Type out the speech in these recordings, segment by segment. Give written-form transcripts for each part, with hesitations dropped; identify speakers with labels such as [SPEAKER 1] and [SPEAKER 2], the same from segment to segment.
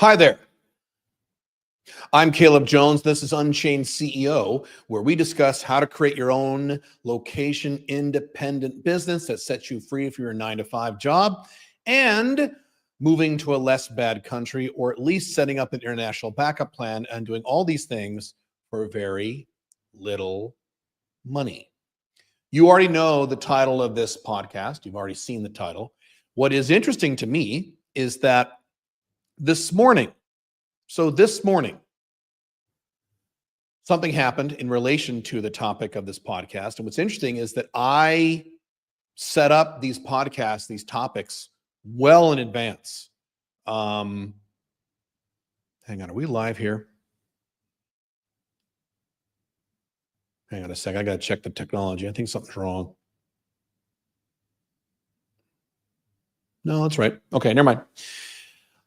[SPEAKER 1] Hi there. I'm Caleb Jones. This is Unchained CEO, where we discuss how to create your own location independent business that sets you free from your 9-to-5 job and moving to a less bad country, or at least setting up an international backup plan and doing all these things for very little money. You already know the title of this podcast. You've already seen the title. What is interesting to me is that this morning, something happened in relation to the topic of this podcast. And what's interesting is that I set up these podcasts, these topics, well in advance. Hang on, are we live here? Hang on a second. I got to check the technology. I think something's wrong. No, that's right. Okay, never mind.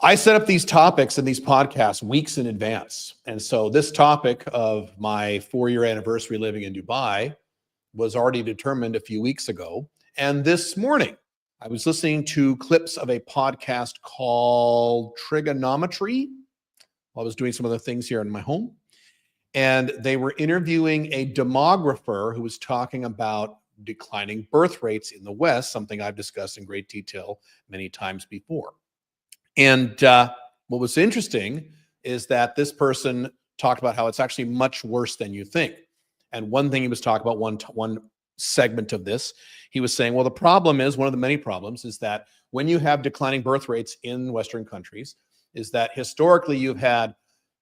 [SPEAKER 1] I set up these topics and these podcasts weeks in advance. And so this topic of my 4-year anniversary living in Dubai was already determined a few weeks ago. And this morning, I was listening to clips of a podcast called Trigonometry while I was doing some other things here in my home. And they were interviewing a demographer who was talking about declining birth rates in the West, something I've discussed in great detail many times before. And what was interesting is that this person talked about how it's actually much worse than you think. And one thing he was talking about, one segment of this, he was saying, well, the problem is, one of the many problems is that when you have declining birth rates in Western countries, is that historically you've had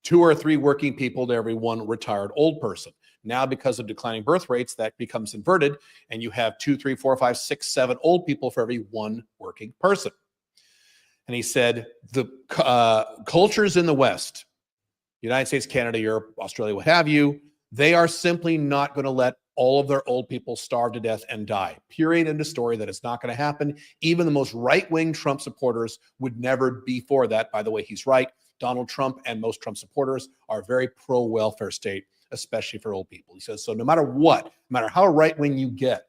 [SPEAKER 1] 2 or 3 working people to every 1 retired old person. Now, because of declining birth rates, that becomes inverted, and you have 2, 3, 4, 5, 6, 7 old people for every 1 working person. And he said, the cultures in the West, United States, Canada, Europe, Australia, what have you, they are simply not going to let all of their old people starve to death and die. Period. End of story. That it's not going to happen. Even the most right-wing Trump supporters would never be for that. By the way, he's right. Donald Trump and most Trump supporters are very pro-welfare state, especially for old people. He says, so no matter what, no matter how right-wing you get,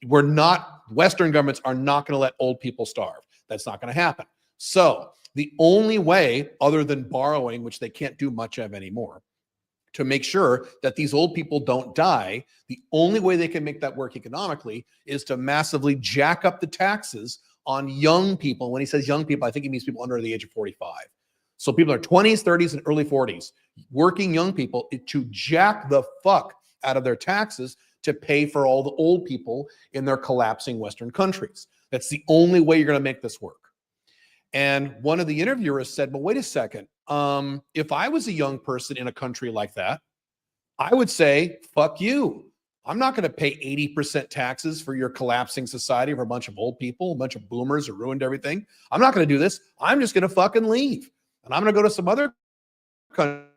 [SPEAKER 1] Western governments are not going to let old people starve. That's not going to happen. So the only way, other than borrowing, which they can't do much of anymore, to make sure that these old people don't die, the only way they can make that work economically is to massively jack up the taxes on young people. When he says young people, I think he means people under the age of 45. So people in their 20s, 30s, and early 40s, working young people, to jack the fuck out of their taxes to pay for all the old people in their collapsing Western countries. That's the only way you're going to make this work. And one of the interviewers said, well, wait a second. If I was a young person in a country like that, I would say, fuck you. I'm not going to pay 80% taxes for your collapsing society for a bunch of old people, a bunch of boomers who ruined everything. I'm not going to do this. I'm just going to fucking leave. And I'm going to go to some other country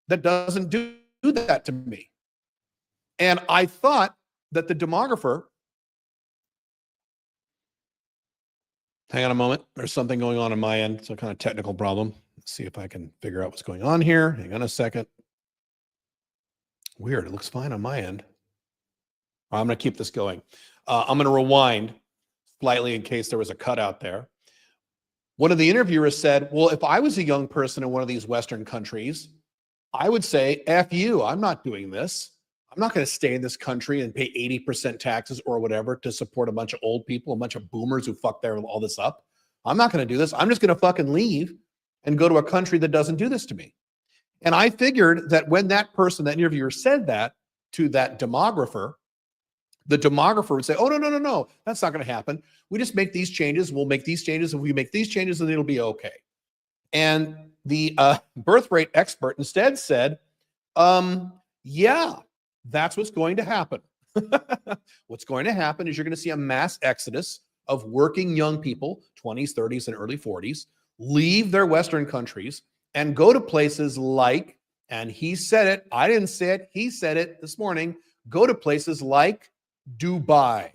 [SPEAKER 1] that doesn't do that to me. And I thought that the demographer, hang on a moment, there's something going on my end. It's a kind of technical problem. Let's see if I can figure out what's going on here. Hang on a second. Weird, it looks fine on my end. I'm going to keep this going. I'm going to rewind slightly in case there was a cutout there. One of the interviewers said, well, if I was a young person in one of these Western countries, I would say, F you, I'm not doing this. I'm not going to stay in this country and pay 80% taxes or whatever to support a bunch of old people, a bunch of boomers who fucked all this up. I'm not going to do this. I'm just going to fucking leave and go to a country that doesn't do this to me. And I figured that when that interviewer said that to that demographer, the demographer would say, oh, no, that's not going to happen. We just make these changes. We'll make these changes. If we make these changes, then it'll be okay. And the birth rate expert instead said, yeah, that's what's going to happen. What's going to happen is you're going to see a mass exodus of working young people, 20s, 30s, and early 40s, leave their Western countries and go to places like, and he said it, I didn't say it, he said it this morning, go to places like Dubai.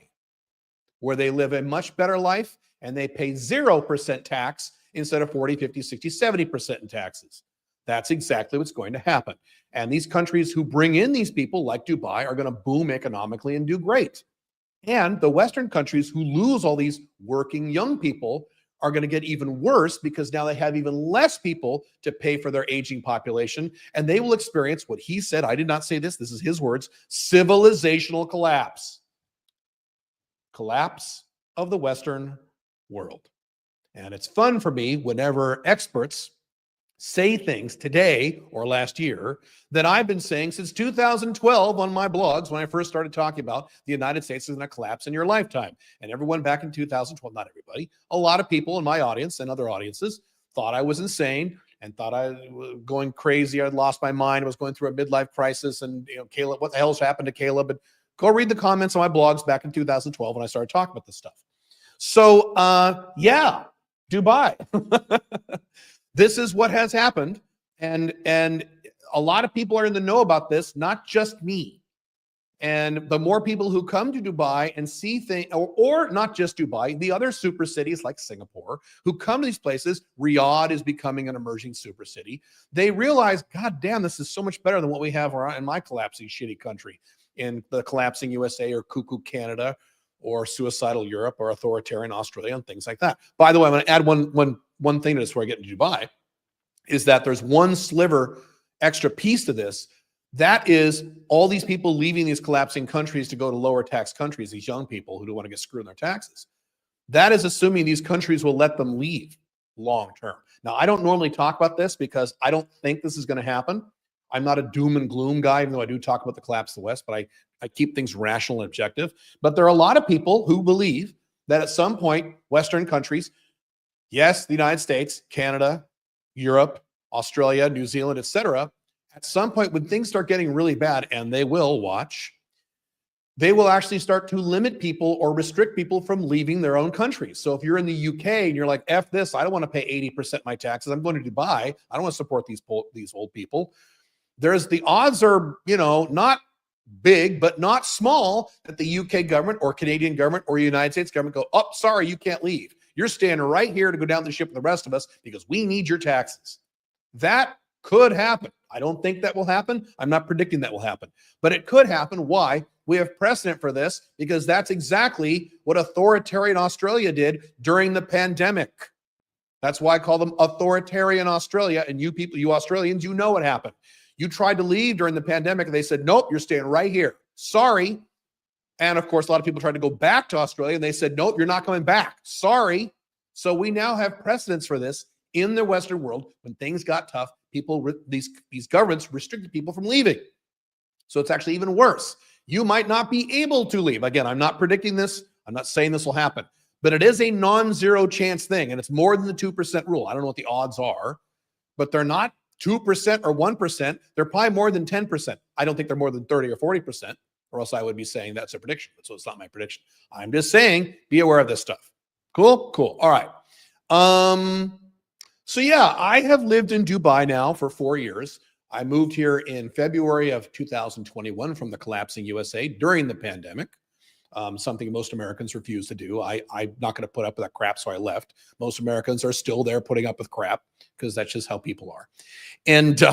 [SPEAKER 1] where they live a much better life and they pay 0% tax instead of 40, 50, 60, 70% in taxes. That's exactly what's going to happen. And these countries who bring in these people, like Dubai, are going to boom economically and do great. And the Western countries who lose all these working young people are going to get even worse because now they have even less people to pay for their aging population. And they will experience what he said. I did not say this. This is his words. Civilizational collapse. Collapse of the Western world. And it's fun for me whenever experts say things today or last year that I've been saying since 2012 on my blogs when I first started talking about the United States is going to collapse in your lifetime. And everyone back in 2012, not everybody, a lot of people in my audience and other audiences thought I was insane and thought I was going crazy. I'd lost my mind. I was going through a midlife crisis. And, Caleb, what the hell's happened to Caleb? But go read the comments on my blogs back in 2012 when I started talking about this stuff. So, yeah, Dubai. This is what has happened, and a lot of people are in the know about this, not just me. And the more people who come to Dubai and see things, or not just Dubai, the other super cities like Singapore, who come to these places, Riyadh is becoming an emerging super city. They realize, God damn, this is so much better than what we have in my collapsing shitty country, in the collapsing USA or cuckoo Canada, or suicidal Europe, or authoritarian Australia, and things like that. By the way, I'm going to add one thing to this before I get into Dubai, is that there's one sliver extra piece to this. That is all these people leaving these collapsing countries to go to lower tax countries, these young people who don't want to get screwed in their taxes. That is assuming these countries will let them leave long term. Now, I don't normally talk about this because I don't think this is going to happen. I'm not a doom and gloom guy, even though I do talk about the collapse of the West, but I keep things rational and objective. But there are a lot of people who believe that at some point, Western countries, yes, the United States, Canada, Europe, Australia, New Zealand, etc., at some point when things start getting really bad, and they will, watch, they will actually start to limit people or restrict people from leaving their own countries. So if you're in the UK and you're like, F this, I don't want to pay 80% my taxes, I'm going to Dubai, I don't want to support these old people. The odds are, not big, but not small, that the UK government or Canadian government or United States government go, oh, sorry, you can't leave. You're standing right here to go down the ship with the rest of us because we need your taxes. That could happen. I don't think that will happen. I'm not predicting that will happen, but it could happen. Why? We have precedent for this because that's exactly what authoritarian Australia did during the pandemic. That's why I call them authoritarian Australia. And you people, you Australians, you know what happened. You tried to leave during the pandemic and they said, nope, you're staying right here. Sorry. And of course, a lot of people tried to go back to Australia and they said, nope, you're not coming back. Sorry. So we now have precedents for this in the Western world. When things got tough, these governments restricted people from leaving. So it's actually even worse. You might not be able to leave. Again, I'm not predicting this. I'm not saying this will happen, but it is a non-zero chance thing. And it's more than the 2% rule. I don't know what the odds are, but they're not 2% or 1%. They're probably more than 10%. I don't think they're more than 30 or 40%, or else I would be saying that's a prediction. So it's not my prediction. I'm just saying, be aware of this stuff. Cool? Cool. All right. So yeah, I have lived in Dubai now for 4 years. I moved here in February of 2021 from the collapsing USA during the pandemic, something most Americans refuse to do. I'm not going to put up with that crap, so I left. Most Americans are still there putting up with crap because that's just how people are. And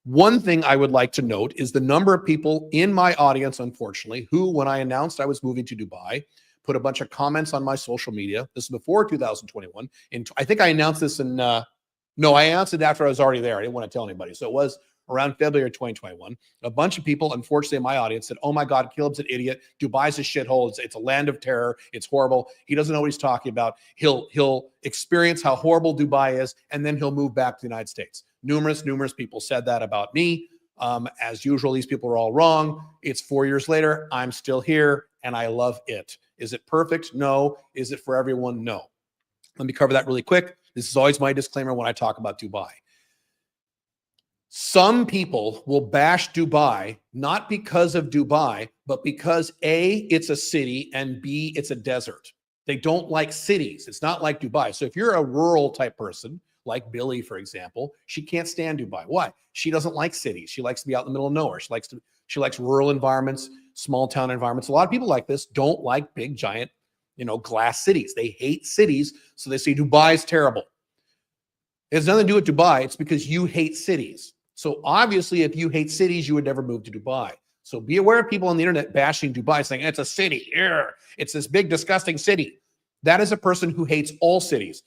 [SPEAKER 1] one thing I would like to note is the number of people in my audience, unfortunately, who, when I announced I was moving to Dubai, put a bunch of comments on my social media. This is before 2021. And I think I announced this in, I announced it after I was already there. I didn't want to tell anybody. So it was around February 2021. A bunch of people, unfortunately, in my audience said, oh my God, Caleb's an idiot. Dubai's a shithole. It's a land of terror. It's horrible. He doesn't know what he's talking about. He'll experience how horrible Dubai is, and then he'll move back to the United States. Numerous people said that about me. As usual, these people are all wrong. It's 4 years later. I'm still here, and I love it. Is it perfect? No. Is it for everyone? No. Let me cover that really quick. This is always my disclaimer when I talk about Dubai. Some people will bash Dubai, not because of Dubai, but because A, it's a city, and B, it's a desert. They don't like cities. It's not like Dubai. So if you're a rural type person, like Billy, for example, she can't stand Dubai. Why? She doesn't like cities. She likes to be out in the middle of nowhere. She likes rural environments. small town environments. A lot of people like this don't like big, giant, glass cities. They hate cities. So they say Dubai is terrible. It has nothing to do with Dubai. It's because you hate cities. So obviously, if you hate cities, you would never move to Dubai. So be aware of people on the internet bashing Dubai, saying it's a city. It's this big, disgusting city. That is a person who hates all cities.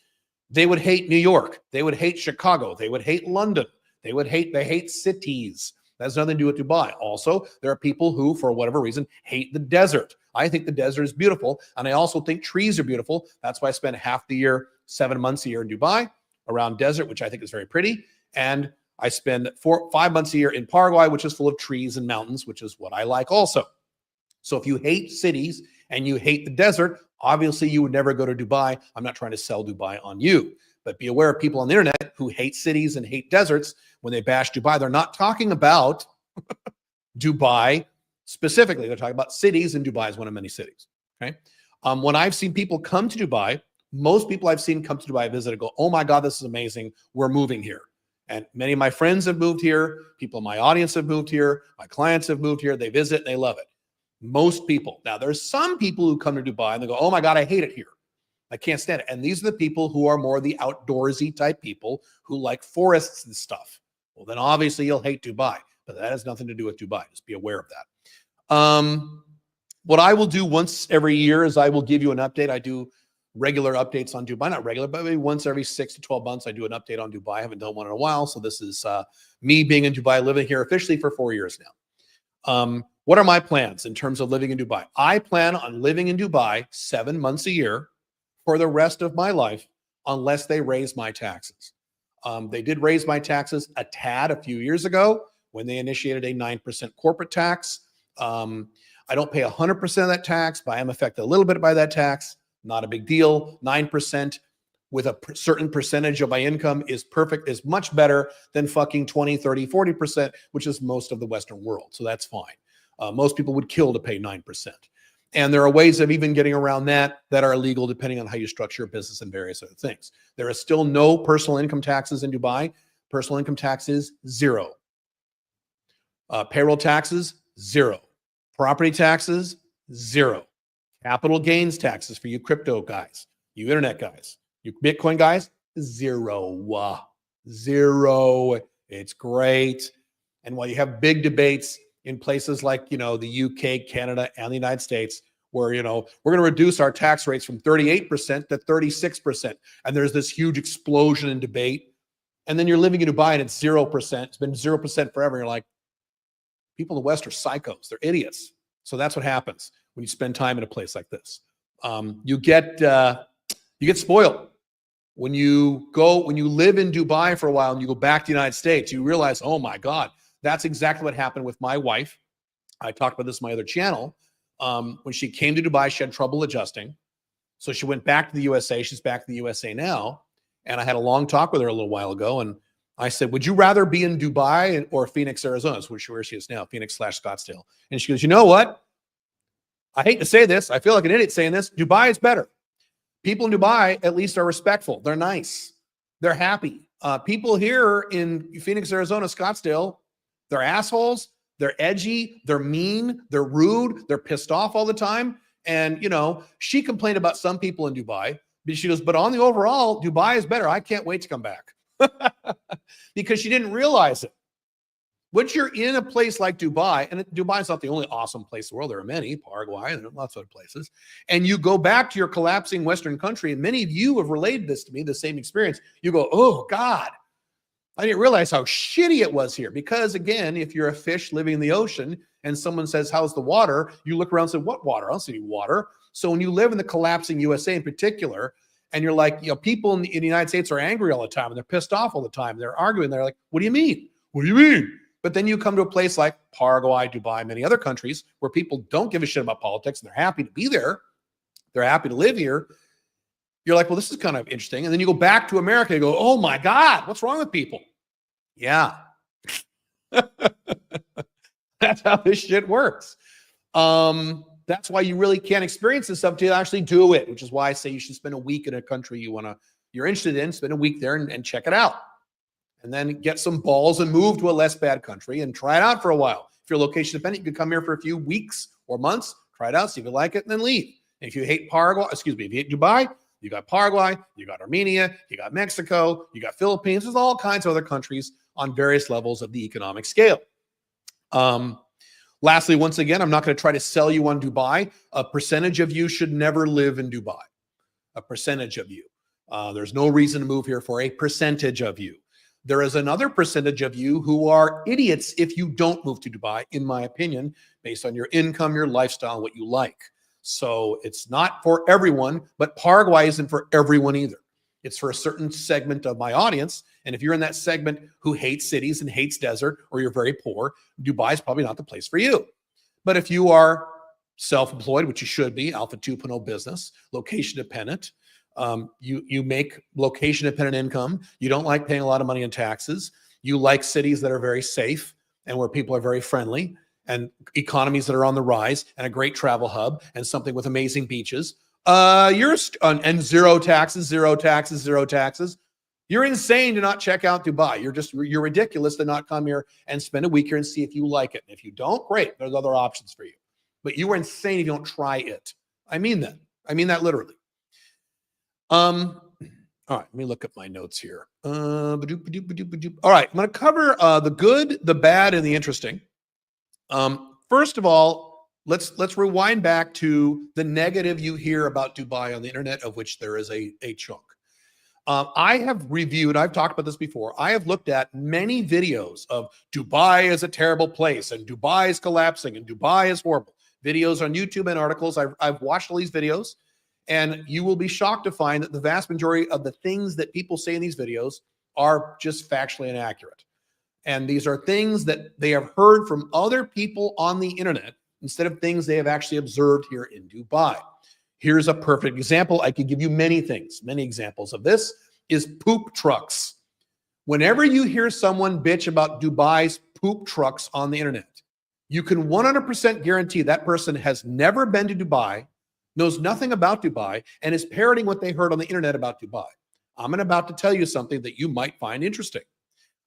[SPEAKER 1] They would hate New York. They would hate Chicago. They would hate London. They hate cities. That has nothing to do with Dubai. Also, there are people who, for whatever reason, hate the desert. I think the desert is beautiful. And I also think trees are beautiful. That's why I spend half the year, 7 months a year in Dubai around desert, which I think is very pretty. And I spend 5 months a year in Paraguay, which is full of trees and mountains, which is what I like also. So if you hate cities and you hate the desert, obviously you would never go to Dubai. I'm not trying to sell Dubai on you, but be aware of people on the internet who hate cities and hate deserts. When they bash Dubai, they're not talking about Dubai specifically. They're talking about cities, and Dubai is one of many cities. Okay. When I've seen people come to Dubai, most people I've seen come to Dubai visit and go, oh my God, this is amazing. We're moving here. And many of my friends have moved here. People in my audience have moved here. My clients have moved here. They visit and they love it. Most people. Now, there's some people who come to Dubai and they go, oh my God, I hate it here. I can't stand it. And these are the people who are more the outdoorsy type people who like forests and stuff. Well, then obviously you'll hate Dubai, but that has nothing to do with Dubai. Just be aware of that. What I will do once every year is I will give you an update. I do regular updates on Dubai, not regular, but maybe once every 6 to 12 months, I do an update on Dubai. I haven't done one in a while. So this is me being in Dubai, living here officially for 4 years now. What are my plans in terms of living in Dubai? I plan on living in Dubai 7 months a year for the rest of my life, unless they raise my taxes. They did raise my taxes a tad a few years ago when they initiated a 9% corporate tax. I don't pay 100% of that tax, but I am affected a little bit by that tax. Not a big deal. 9% with a certain percentage of my income is perfect, is much better than fucking 20, 30, 40%, which is most of the Western world. So that's fine. Most people would kill to pay 9%. And there are ways of even getting around that are illegal depending on how you structure a business and various other things. There is still no personal income taxes in Dubai. Personal income taxes, 0. Payroll taxes, 0. Property taxes, 0. Capital gains taxes for you crypto guys, you internet guys, you Bitcoin guys, 0. 0. It's great. And while you have big debates in places like, the UK, Canada, and the United States, where, we're going to reduce our tax rates from 38% to 36%. And there's this huge explosion in debate. And then you're living in Dubai and it's 0%. It's been 0% forever. You're like, people in the West are psychos. They're idiots. So that's what happens when you spend time in a place like this. You get spoiled. When you live in Dubai for a while and you go back to the United States, you realize, oh my God, that's exactly what happened with my wife. I talked about this on my other channel. When she came to Dubai, she had trouble adjusting. So she went back to the USA. She's back in the USA now. And I had a long talk with her a little while ago. And I said, would you rather be in Dubai or Phoenix, Arizona? That's where she is now, Phoenix/Scottsdale. And she goes, you know what? I hate to say this. I feel like an idiot saying this. Dubai is better. People in Dubai at least are respectful. They're nice. They're happy. People here in Phoenix, Arizona, Scottsdale, they're assholes. They're edgy. They're mean. They're rude. They're pissed off all the time. And, she complained about some people in Dubai. But she goes, but on the overall, Dubai is better. I can't wait to come back. Because she didn't realize it. Once you're in a place like Dubai, and Dubai is not the only awesome place in the world. There are many, Paraguay, and lots of other places. And you go back to your collapsing Western country, and many of you have relayed this to me, the same experience. You go, oh, God, I didn't realize how shitty it was here. Because, again, if you're a fish living in the ocean and someone says, how's the water? You look around and say, what water? I don't see any water. So when you live in the collapsing USA in particular, and you're like, people in the United States are angry all the time, and they're pissed off all the time. They're arguing. They're like, what do you mean? What do you mean? But then you come to a place like Paraguay, Dubai, many other countries where people don't give a shit about politics, and they're happy to be there. They're happy to live here. You're like, well, this is kind of interesting. And then you go back to America and go, oh my God, what's wrong with people? Yeah. That's how this shit works. That's why you really can't experience this stuff until you actually do it, which is why I say you should spend a week in a country you're interested in, spend a week there and check it out. And then get some balls and move to a less bad country and try it out for a while. If you're location dependent, you can come here for a few weeks 4 months, try it out, see if you like it, and then leave. And if you hate if you hate Dubai, you got Paraguay, you got Armenia, you got Mexico, you got Philippines. There's all kinds of other countries on various levels of the economic scale. Lastly, once again, I'm not going to try to sell you on Dubai. A percentage of you should never live in Dubai. A percentage of you. There's no reason to move here for a percentage of you. There is another percentage of you who are idiots if you don't move to Dubai, in my opinion, based on your income, your lifestyle, what you like. So it's not for everyone, but Paraguay isn't for everyone either. It's for a certain segment of my audience. And if you're in that segment who hates cities and hates desert, or you're very poor, Dubai is probably not the place for you. But if you are self-employed, which you should be, Alpha 2.0 business, location dependent, you make location dependent income, you don't like paying a lot of money in taxes, you like cities that are very safe and where people are very friendly, and economies that are on the rise, and a great travel hub, and something with amazing beaches, and zero taxes. You're insane to not check out Dubai. You're ridiculous to not come here and spend a week here and see if you like it. And if you don't, great. There's other options for you. But you are insane if you don't try it. I mean that. I mean that literally. All right, let me look at my notes here. All right, I'm going to cover the good, the bad, and the interesting. First of all, let's rewind back to the negative you hear about Dubai on the internet, of which there is a chunk. I've talked about this before. I have looked at many videos of Dubai is a terrible place, and Dubai is collapsing, and Dubai is horrible. Videos on YouTube and articles. I've watched all these videos, and you will be shocked to find that the vast majority of the things that people say in these videos are just factually inaccurate. And these are things that they have heard from other people on the internet instead of things they have actually observed here in Dubai. Here's a perfect example. I could give you many things. Many examples of this is poop trucks. Whenever you hear someone bitch about Dubai's poop trucks on the internet, you can 100% guarantee that person has never been to Dubai, knows nothing about Dubai, and is parroting what they heard on the internet about Dubai. I'm about to tell you something that you might find interesting.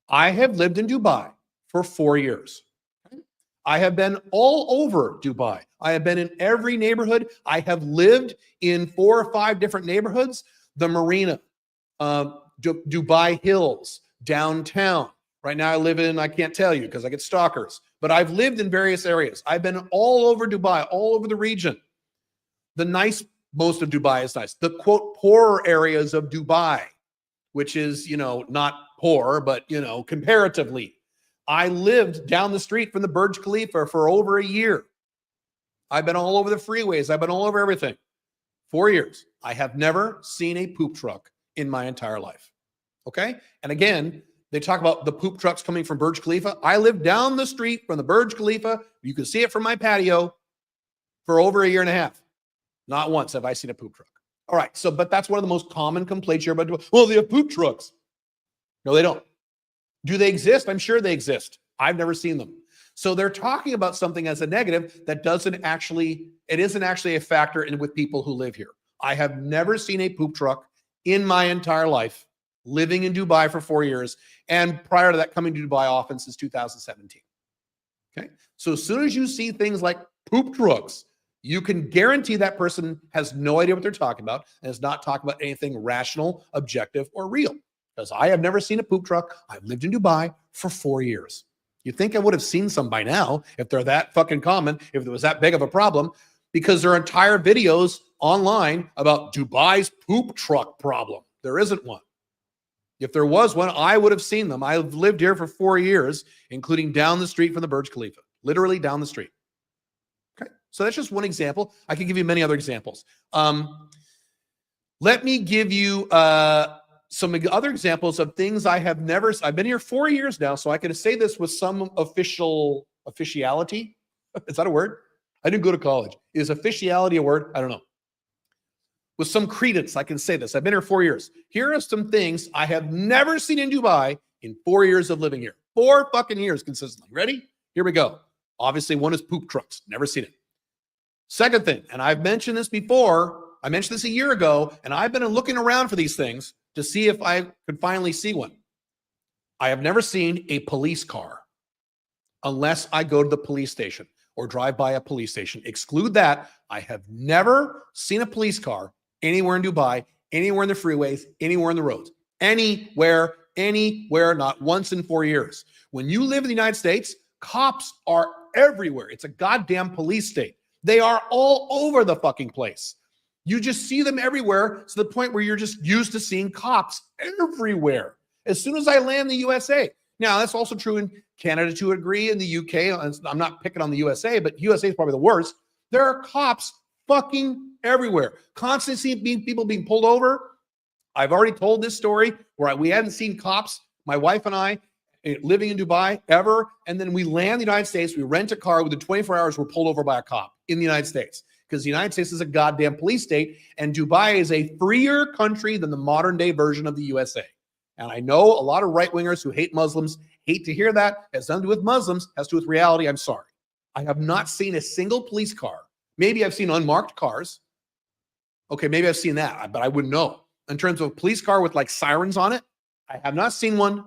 [SPEAKER 1] I have lived in Dubai for 4 years. I have been all over Dubai. I have been in every neighborhood. I have lived in 4 or 5 different neighborhoods. The Marina, Dubai Hills, downtown. Right now I live in, I can't tell you because I get stalkers, but I've lived in various areas. I've been all over Dubai, all over the region. Most of Dubai is nice. The quote, poorer areas of Dubai, which is, not poor, but, comparatively. I lived down the street from the Burj Khalifa for over a year. I've been all over the freeways. I've been all over everything. 4 years. I have never seen a poop truck in my entire life. Okay? And again, they talk about the poop trucks coming from Burj Khalifa. I lived down the street from the Burj Khalifa. You can see it from my patio for over a year and a half. Not once have I seen a poop truck. All right. But that's one of the most common complaints here about, well, they have poop trucks. No, they don't. Do they exist? I'm sure they exist. I've never seen them. So they're talking about something as a negative that isn't actually a factor in with people who live here. I have never seen a poop truck in my entire life, living in Dubai for 4 years, and prior to that, coming to Dubai often since 2017. Okay. So as soon as you see things like poop trucks, you can guarantee that person has no idea what they're talking about and is not talking about anything rational, objective, or real. Because I have never seen a poop truck. I've lived in Dubai for 4 years. You'd think I would have seen some by now if they're that fucking common, if there was that big of a problem, because there are entire videos online about Dubai's poop truck problem. There isn't one. If there was one, I would have seen them. I've lived here for 4 years, including down the street from the Burj Khalifa, literally down the street. Okay, so that's just one example. I can give you many other examples. Let me give you some other examples of things I've been here 4 years now, so I can say this with some officiality. Is that a word? I didn't go to college. Is officiality a word? I don't know. With some credence, I can say this. I've been here 4 years. Here are some things I have never seen in Dubai in 4 years of living here. 4 fucking years consistently. Ready? Here we go. Obviously, one is poop trucks. Never seen it. Second thing, and I've mentioned this before. I mentioned this a year ago, and I've been looking around for these things to see if I could finally see one. I have never seen a police car unless I go to the police station. or drive by a police station. Exclude that. I have never seen a police car anywhere in Dubai, anywhere in the freeways, anywhere in the roads, anywhere, not once in 4 years. When you live in the United States, cops are everywhere. It's a goddamn police state. They are all over the fucking place. You just see them everywhere to the point where you're just used to seeing cops everywhere. As soon as I land in the USA. Now, that's also true in Canada to a degree, in the UK. I'm not picking on the USA, but USA is probably the worst. There are cops fucking everywhere. Constantly seeing people being pulled over. I've already told this story where we hadn't seen cops, my wife and I, living in Dubai ever. And then we land in the United States. We rent a car. Within 24 hours, we're pulled over by a cop in the United States. Because the United States is a goddamn police state, and Dubai is a freer country than the modern day version of the USA. And I know a lot of right-wingers who hate Muslims hate to hear that. It has nothing to do with Muslims, has to do with reality. I'm sorry. I have not seen a single police car. Maybe I've seen unmarked cars. Okay, maybe I've seen that, but I wouldn't know. In terms of a police car with like sirens on it, I have not seen one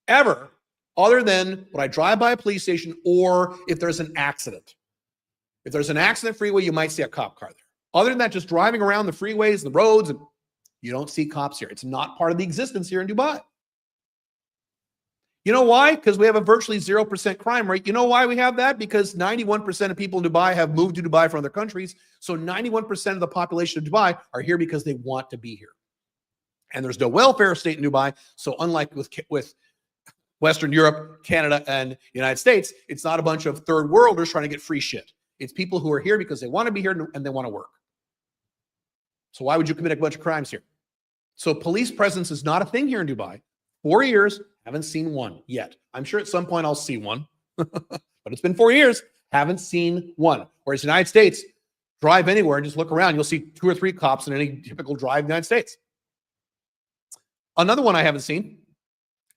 [SPEAKER 1] ever, other than when I drive by a police station or if there's an accident. If there's an accident freeway, you might see a cop car there. Other than that, just driving around the freeways, the roads, and you don't see cops here. It's not part of the existence here in Dubai. You know why? Because we have a virtually 0% crime rate. You know why we have that? Because 91% of people in Dubai have moved to Dubai from other countries. So 91% of the population of Dubai are here because they want to be here. And there's no welfare state in Dubai. So unlike with Western Europe, Canada, and United States, it's not a bunch of third worlders trying to get free shit. It's people who are here because they want to be here and they want to work. So why would you commit a bunch of crimes here? So police presence is not a thing here in Dubai. 4 years, haven't seen one yet. I'm sure at some point I'll see one, but it's been 4 years, haven't seen one. Whereas the United States, drive anywhere and just look around, you'll see 2 or 3 cops in any typical drive in the United States. Another one I haven't seen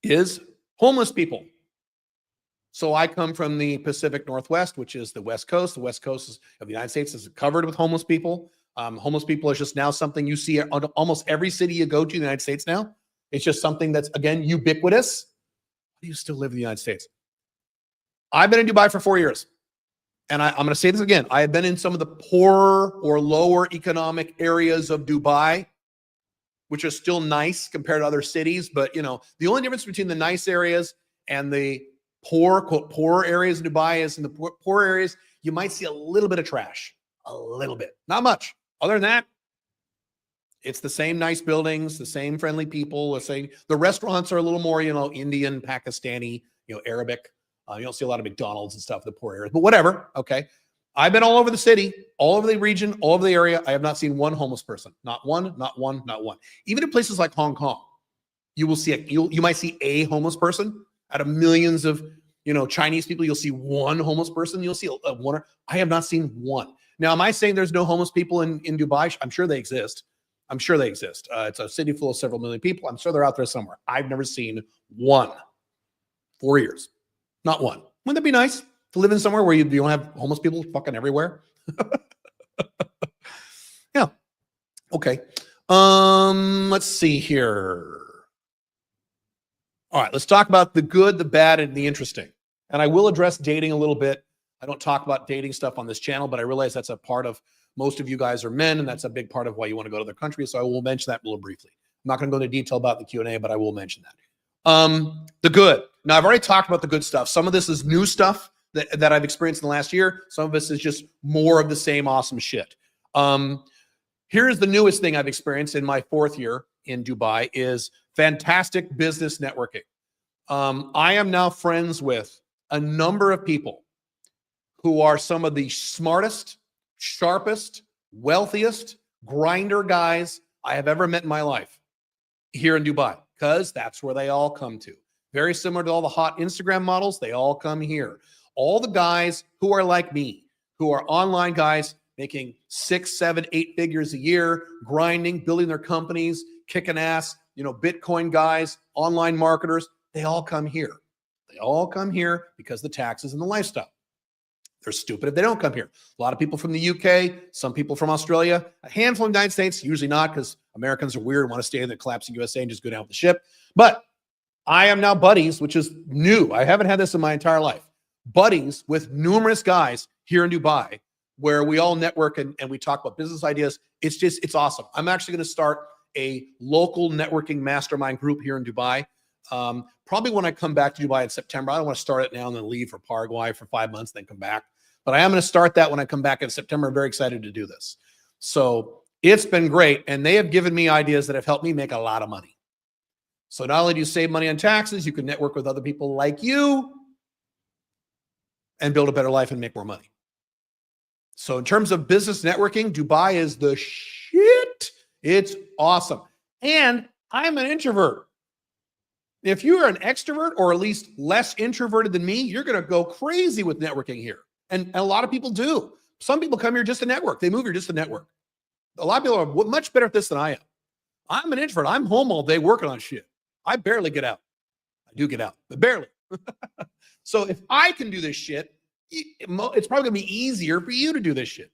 [SPEAKER 1] is homeless people. So I come from the Pacific Northwest, which is the West Coast. The West Coast of the United States is covered with homeless people. Homeless people is just now something you see on almost every city you go to in the United States now. It's just something that's, again, ubiquitous. Why do you still live in the United States? I've been in Dubai for 4 years. And I'm going to say this again. I have been in some of the poorer or lower economic areas of Dubai, which are still nice compared to other cities. But, you know, the only difference between the nice areas and the poor, quote, poorer areas in Dubai is in the poor areas, you might see a little bit of trash. A little bit. Not much. Other than that, it's the same nice buildings, the same friendly people. The restaurants are a little more, you know, Indian, Pakistani, you know, Arabic. You don't see a lot of McDonald's and stuff in the poor areas, but whatever. Okay. I've been all over the city, all over the region, all over the area. I have not seen one homeless person. Not one, not one, not one. Even in places like Hong Kong, you will see you might see a homeless person out of millions of, you know, Chinese people. You'll see one homeless person. You'll see one. I have not seen one. Now, am I saying there's no homeless people in Dubai? I'm sure they exist. I'm sure they exist. It's a city full of several million people. I'm sure they're out there somewhere. I've never seen one. 4 years. Not one. Wouldn't that be nice to live in somewhere where you don't have homeless people fucking everywhere? Yeah. Okay. Let's see here. All right, let's talk about the good, the bad, and the interesting. And I will address dating a little bit. I don't talk about dating stuff on this channel, but I realize that's a part of, most of you guys are men, and that's a big part of why you want to go to other countries. So I will mention that a little briefly. I'm not going to go into detail about the Q&A, but I will mention that. The good. Now, I've already talked about the good stuff. Some of this is new stuff that I've experienced in the last year. Some of this is just more of the same awesome shit. Here's the newest thing I've experienced in my 4th year in Dubai is fantastic business networking. I am now friends with a number of people who are some of the smartest, sharpest, wealthiest grinder guys I have ever met in my life here in Dubai, because that's where they all come to. Very similar to all the hot Instagram models, they all come here. All the guys who are like me, who are online guys making 6, 7, 8 figures a year, grinding, building their companies, kicking ass, you know, Bitcoin guys, online marketers, they all come here. They all come here because the taxes and the lifestyle. They're stupid if they don't come here. A lot of people from the UK, some people from Australia, a handful in the United States, usually not, because Americans are weird and want to stay in the collapsing USA and just go down with the ship. But I am now buddies, which is new. I haven't had this in my entire life. buddies with numerous guys here in Dubai where we all network and we talk about business ideas. It's awesome. I'm actually going to start a local networking mastermind group here in Dubai. Probably when I come back to Dubai in September. I don't want to start it now and then leave for Paraguay for 5 months, then come back. But I am going to start that when I come back in September. I'm very excited to do this. So it's been great. And they have given me ideas that have helped me make a lot of money. So not only do you save money on taxes, you can network with other people like you and build a better life and make more money. So in terms of business networking, Dubai is the shit. It's awesome. And I'm an introvert. If you're an extrovert or at least less introverted than me, you're going to go crazy with networking here. And a lot of people do. Some people come here just to network. They move here just to network. A lot of people are much better at this than I am. I'm an introvert. I'm home all day working on shit. I barely get out. I do get out, but barely. So if I can do this shit, it's probably going to be easier for you to do this shit.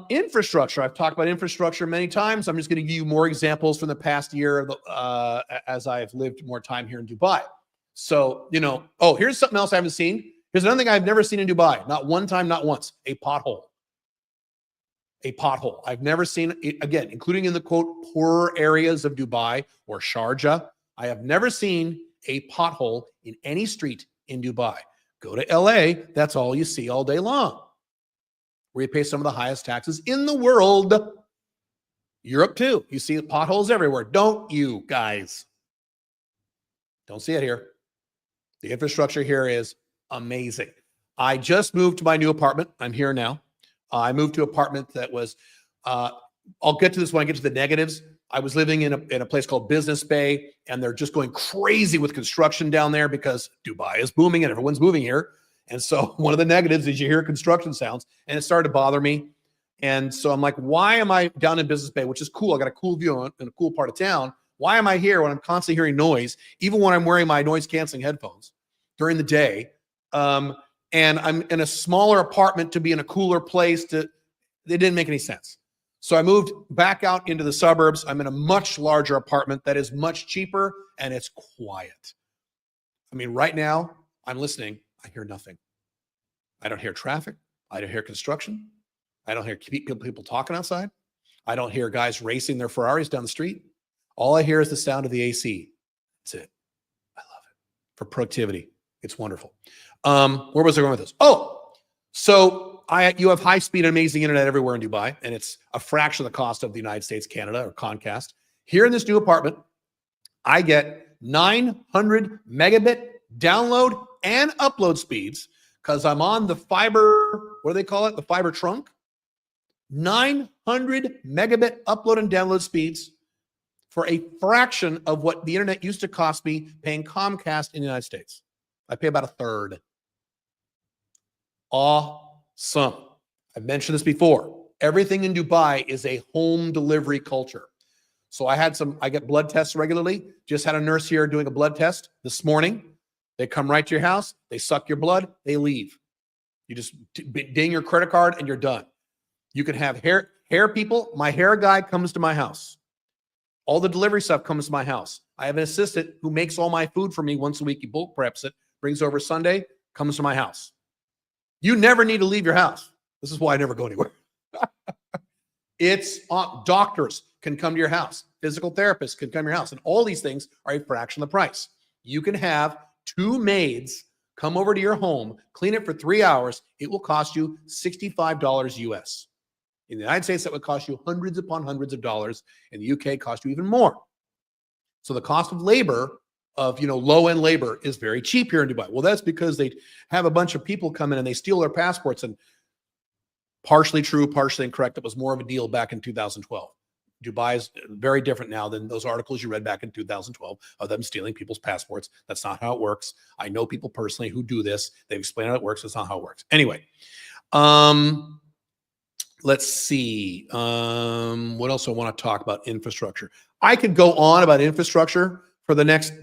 [SPEAKER 1] Infrastructure. I've talked about infrastructure many times. I'm just going to give you more examples from the past year as I've lived more time here in Dubai. So, here's something else I haven't seen. Here's another thing I've never seen in Dubai. Not one time, not once. A pothole. A pothole. I've never seen it, again, including in the quote, poorer areas of Dubai or Sharjah. I have never seen a pothole in any street in Dubai. Go to LA. That's all you see all day long, where you pay some of the highest taxes in the world. Europe too. You see potholes everywhere. Don't you guys? Don't see it here. The infrastructure here is amazing. I just moved to my new apartment. I'm here now. I moved to an apartment that was, I'll get to this when I get to the negatives. I was living in a place called Business Bay, and they're just going crazy with construction down there because Dubai is booming and everyone's moving here. And so one of the negatives is you hear construction sounds, and it started to bother me. And so I'm like, why am I down in Business Bay, which is cool. I got a cool view in a cool part of town. Why am I here when I'm constantly hearing noise, even when I'm wearing my noise canceling headphones during the day? And I'm in a smaller apartment to be in a cooler place. It didn't make any sense. So I moved back out into the suburbs. I'm in a much larger apartment that is much cheaper, and it's quiet. I mean, right now I'm listening. I hear nothing. I don't hear traffic. I don't hear construction. I don't hear people talking outside. I don't hear guys racing their Ferraris down the street. All I hear is the sound of the AC. That's it. I love it. For productivity, it's wonderful. Where was I going with this? Oh, so you have high-speed, amazing internet everywhere in Dubai, and it's a fraction of the cost of the United States, Canada, or Comcast. Here in this new apartment, I get 900 megabit download and upload speeds because I'm on the fiber, what do they call it? The fiber trunk. 900 megabit upload and download speeds for a fraction of what the internet used to cost me paying Comcast in the United States. I pay about a third. Awesome. I've mentioned this before. Everything in Dubai is a home delivery culture. So I get blood tests regularly. Just had a nurse here doing a blood test this morning. They come right to your house. They suck your blood. They leave. You just ding your credit card and you're done. You can have hair people. My hair guy comes to my house. All the delivery stuff comes to my house. I have an assistant who makes all my food for me once a week. He bulk preps it, brings over Sunday, comes to my house. You never need to leave your house. This is why I never go anywhere. It's doctors can come to your house. Physical therapists can come to your house. And all these things are a fraction of the price. You can have 2 maids come over to your home, clean it for 3 hours. It will cost you $65 US. In the United States, that would cost you hundreds upon hundreds of dollars. In the UK, it costs you even more. So the cost of labor, of low-end labor, is very cheap here in Dubai. Well, that's because they have a bunch of people come in and they steal their passports. And partially true, partially incorrect. It was more of a deal back in 2012. Dubai is very different now than those articles you read back in 2012 of them stealing people's passports. That's not how it works. I know people personally who do this. They've explained how it works. That's not how it works. Anyway, let's see. What else I want to talk about? Infrastructure. I could go on about infrastructure for the next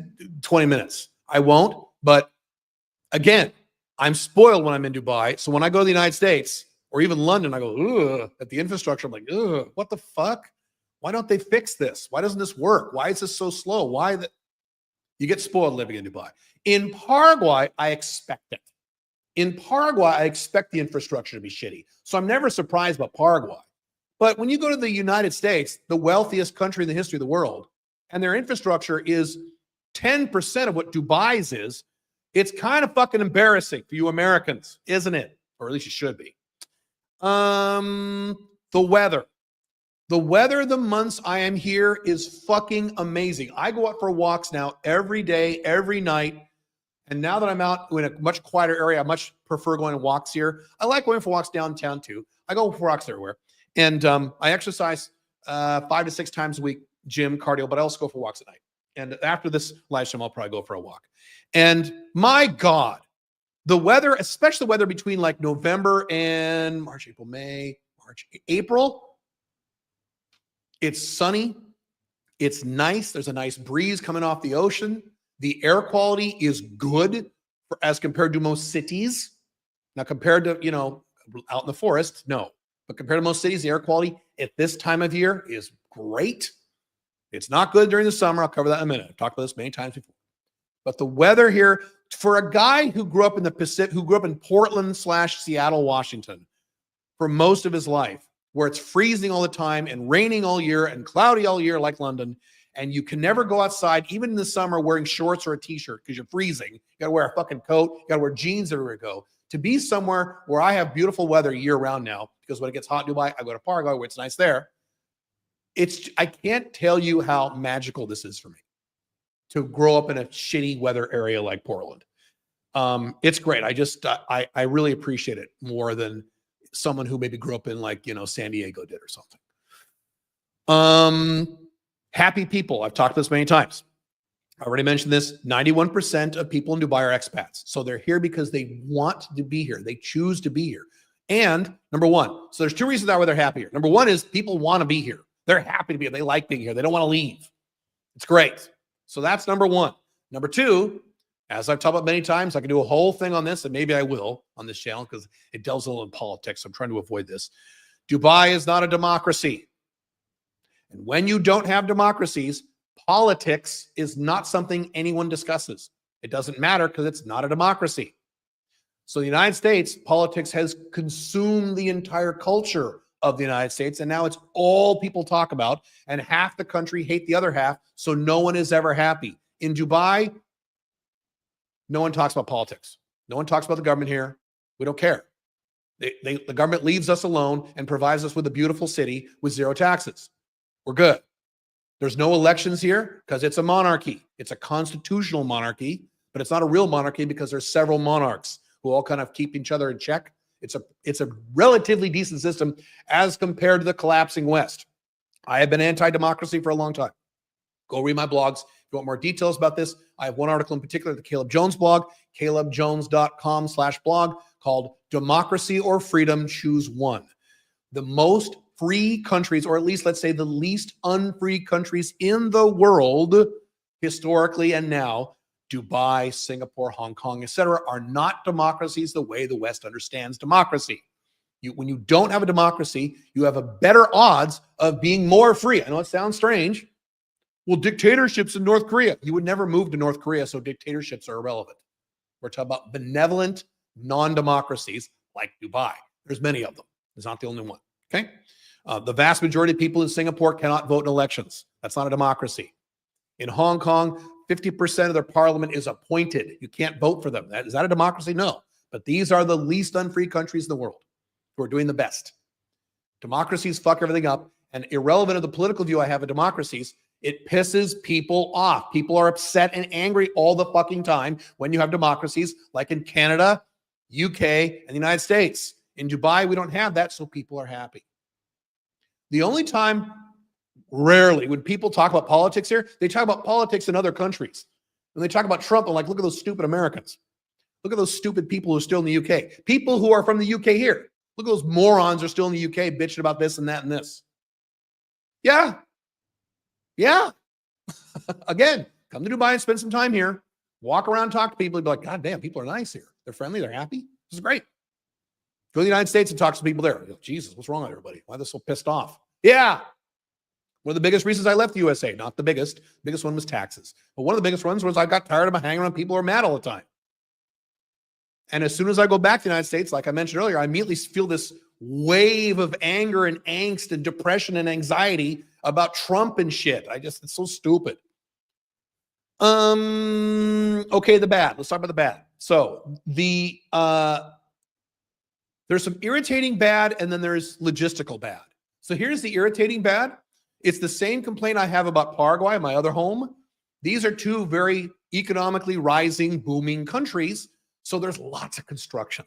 [SPEAKER 1] 20 minutes. I won't. But again, I'm spoiled when I'm in Dubai. So when I go to the United States or even London, I go, ugh, at the infrastructure. I'm like, ugh, what the fuck? Why don't they fix this? Why doesn't this work? Why is this so slow? Why that? You get spoiled living in Dubai. In Paraguay, I expect it. In Paraguay, I expect the infrastructure to be shitty. So I'm never surprised about Paraguay. But when you go to the United States, the wealthiest country in the history of the world, and their infrastructure is 10% of what Dubai's is, it's kind of fucking embarrassing for you Americans, isn't it? Or at least you should be. The weather. The weather the months I am here is fucking amazing. I go out for walks now every day, every night. And now that I'm out in a much quieter area, I much prefer going on walks here. I like going for walks downtown too. I go for walks everywhere. And I exercise 5 to 6 times a week, gym, cardio, but I also go for walks at night. And after this live stream, I'll probably go for a walk. And my God, the weather, especially the weather between like November and March, April, May, March, April, it's sunny. It's nice. There's a nice breeze coming off the ocean. The air quality is good as compared to most cities. Now, compared to, out in the forest, no. But compared to most cities, the air quality at this time of year is great. It's not good during the summer. I'll cover that in a minute. I've talked about this many times before. But the weather here, for a guy who grew up in the Pacific, who grew up in Portland/Seattle, Washington, for most of his life, where it's freezing all the time and raining all year and cloudy all year like London, and you can never go outside, even in the summer, wearing shorts or a t-shirt because you're freezing. You got to wear a fucking coat. You got to wear jeans everywhere you go. To be somewhere where I have beautiful weather year-round now, because when it gets hot in Dubai, I go to Paraguay where it's nice there. I can't tell you how magical this is for me to grow up in a shitty weather area like Portland. It's great. I really appreciate it more than someone who maybe grew up in like, San Diego did or something. Happy people. I've talked about this many times. I already mentioned this. 91% of people in Dubai are expats. So they're here because they want to be here. They choose to be here. And number one, so there's 2 reasons why they're happy here. Number one is people want to be here. They're happy to be here. They like being here. They don't want to leave. It's great. So that's number one. Number two, as I've talked about many times, I can do a whole thing on this, and maybe I will on this channel because it delves a little in politics. So I'm trying to avoid this. Dubai is not a democracy. And when you don't have democracies, politics is not something anyone discusses. It doesn't matter because it's not a democracy. So the United States, politics has consumed the entire culture of the United States, and now it's all people talk about, and half the country hate the other half, so no one is ever happy. In Dubai, no one talks about politics. No one talks about the government here. We don't care. The government leaves us alone and provides us with a beautiful city with 0 taxes. We're good. There's no elections here because it's a monarchy. It's a constitutional monarchy, but it's not a real monarchy because there's several monarchs who all kind of keep each other in check. It's a relatively decent system as compared to the collapsing West. I have been anti-democracy for a long time. Go read my blogs. If you want more details about this, I have one article in particular, the Caleb Jones blog, calebjones.com/blog, called Democracy or Freedom, Choose One. The most free countries, or at least let's say the least unfree countries in the world, historically and now, Dubai, Singapore, Hong Kong, etc., are not democracies the way the West understands democracy. When you don't have a democracy, you have a better odds of being more free. I know it sounds strange. Well, dictatorships in North Korea. You would never move to North Korea, so dictatorships are irrelevant. We're talking about benevolent non-democracies like Dubai. There's many of them. It's not the only one. Okay? The vast majority of people in Singapore cannot vote in elections. That's not a democracy. In Hong Kong, 50% of their parliament is appointed. You can't vote for them. Is that a democracy? No. But these are the least unfree countries in the world who are doing the best. Democracies fuck everything up. And irrelevant of the political view I have of democracies, it pisses people off. People are upset and angry all the fucking time when you have democracies like in Canada, UK, and the United States. In Dubai, we don't have that, so people are happy. The only time, rarely, when people talk about politics here, they talk about politics in other countries. When they talk about Trump, I'm like, look at those stupid Americans. Look at those stupid people who are still in the UK. People who are from the UK here. Look at those morons who are still in the UK bitching about this and that and this. Yeah. Yeah. Again, come to Dubai and spend some time here. Walk around, talk to people. You'd be like, God damn, people are nice here. They're friendly. They're happy. This is great. Go to the United States and talk to people there. Jesus, what's wrong with everybody? Why are they so pissed off? Yeah. One of the biggest reasons I left the USA, not the biggest one was taxes. But one of the biggest ones was I got tired of hanging around people who are mad all the time. And as soon as I go back to the United States, like I mentioned earlier, I immediately feel this wave of anger and angst and depression and anxiety about Trump and shit. It's so stupid. Okay, the bad. Let's talk about the bad. So there's some irritating bad, and then there's logistical bad. So here's the irritating bad. It's the same complaint I have about Paraguay, my other home. These are two very economically rising, booming countries. So there's lots of construction.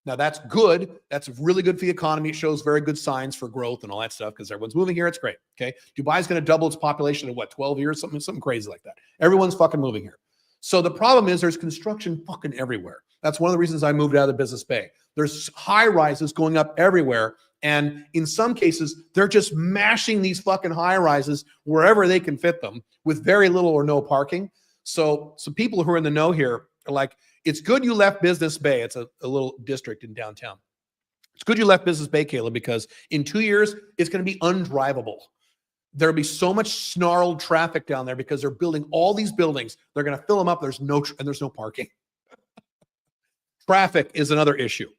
[SPEAKER 1] Now that's good. That's really good for the economy. It shows very good signs for growth and all that stuff because everyone's moving here. It's great. Okay. Dubai's going to double its population in 12 years? Something crazy like that. Everyone's fucking moving here. So the problem is there's construction fucking everywhere. That's one of the reasons I moved out of the business bay. There's high rises going up everywhere. And in some cases, they're just mashing these fucking high rises wherever they can fit them with very little or no parking. So some people who are in the know here are like, it's good you left Business Bay. It's a little district in downtown. It's good you left Business Bay, Caleb, because in 2 years, it's going to be undrivable. There'll be so much snarled traffic down there because they're building all these buildings. They're going to fill them up. There's no parking. Traffic is another issue.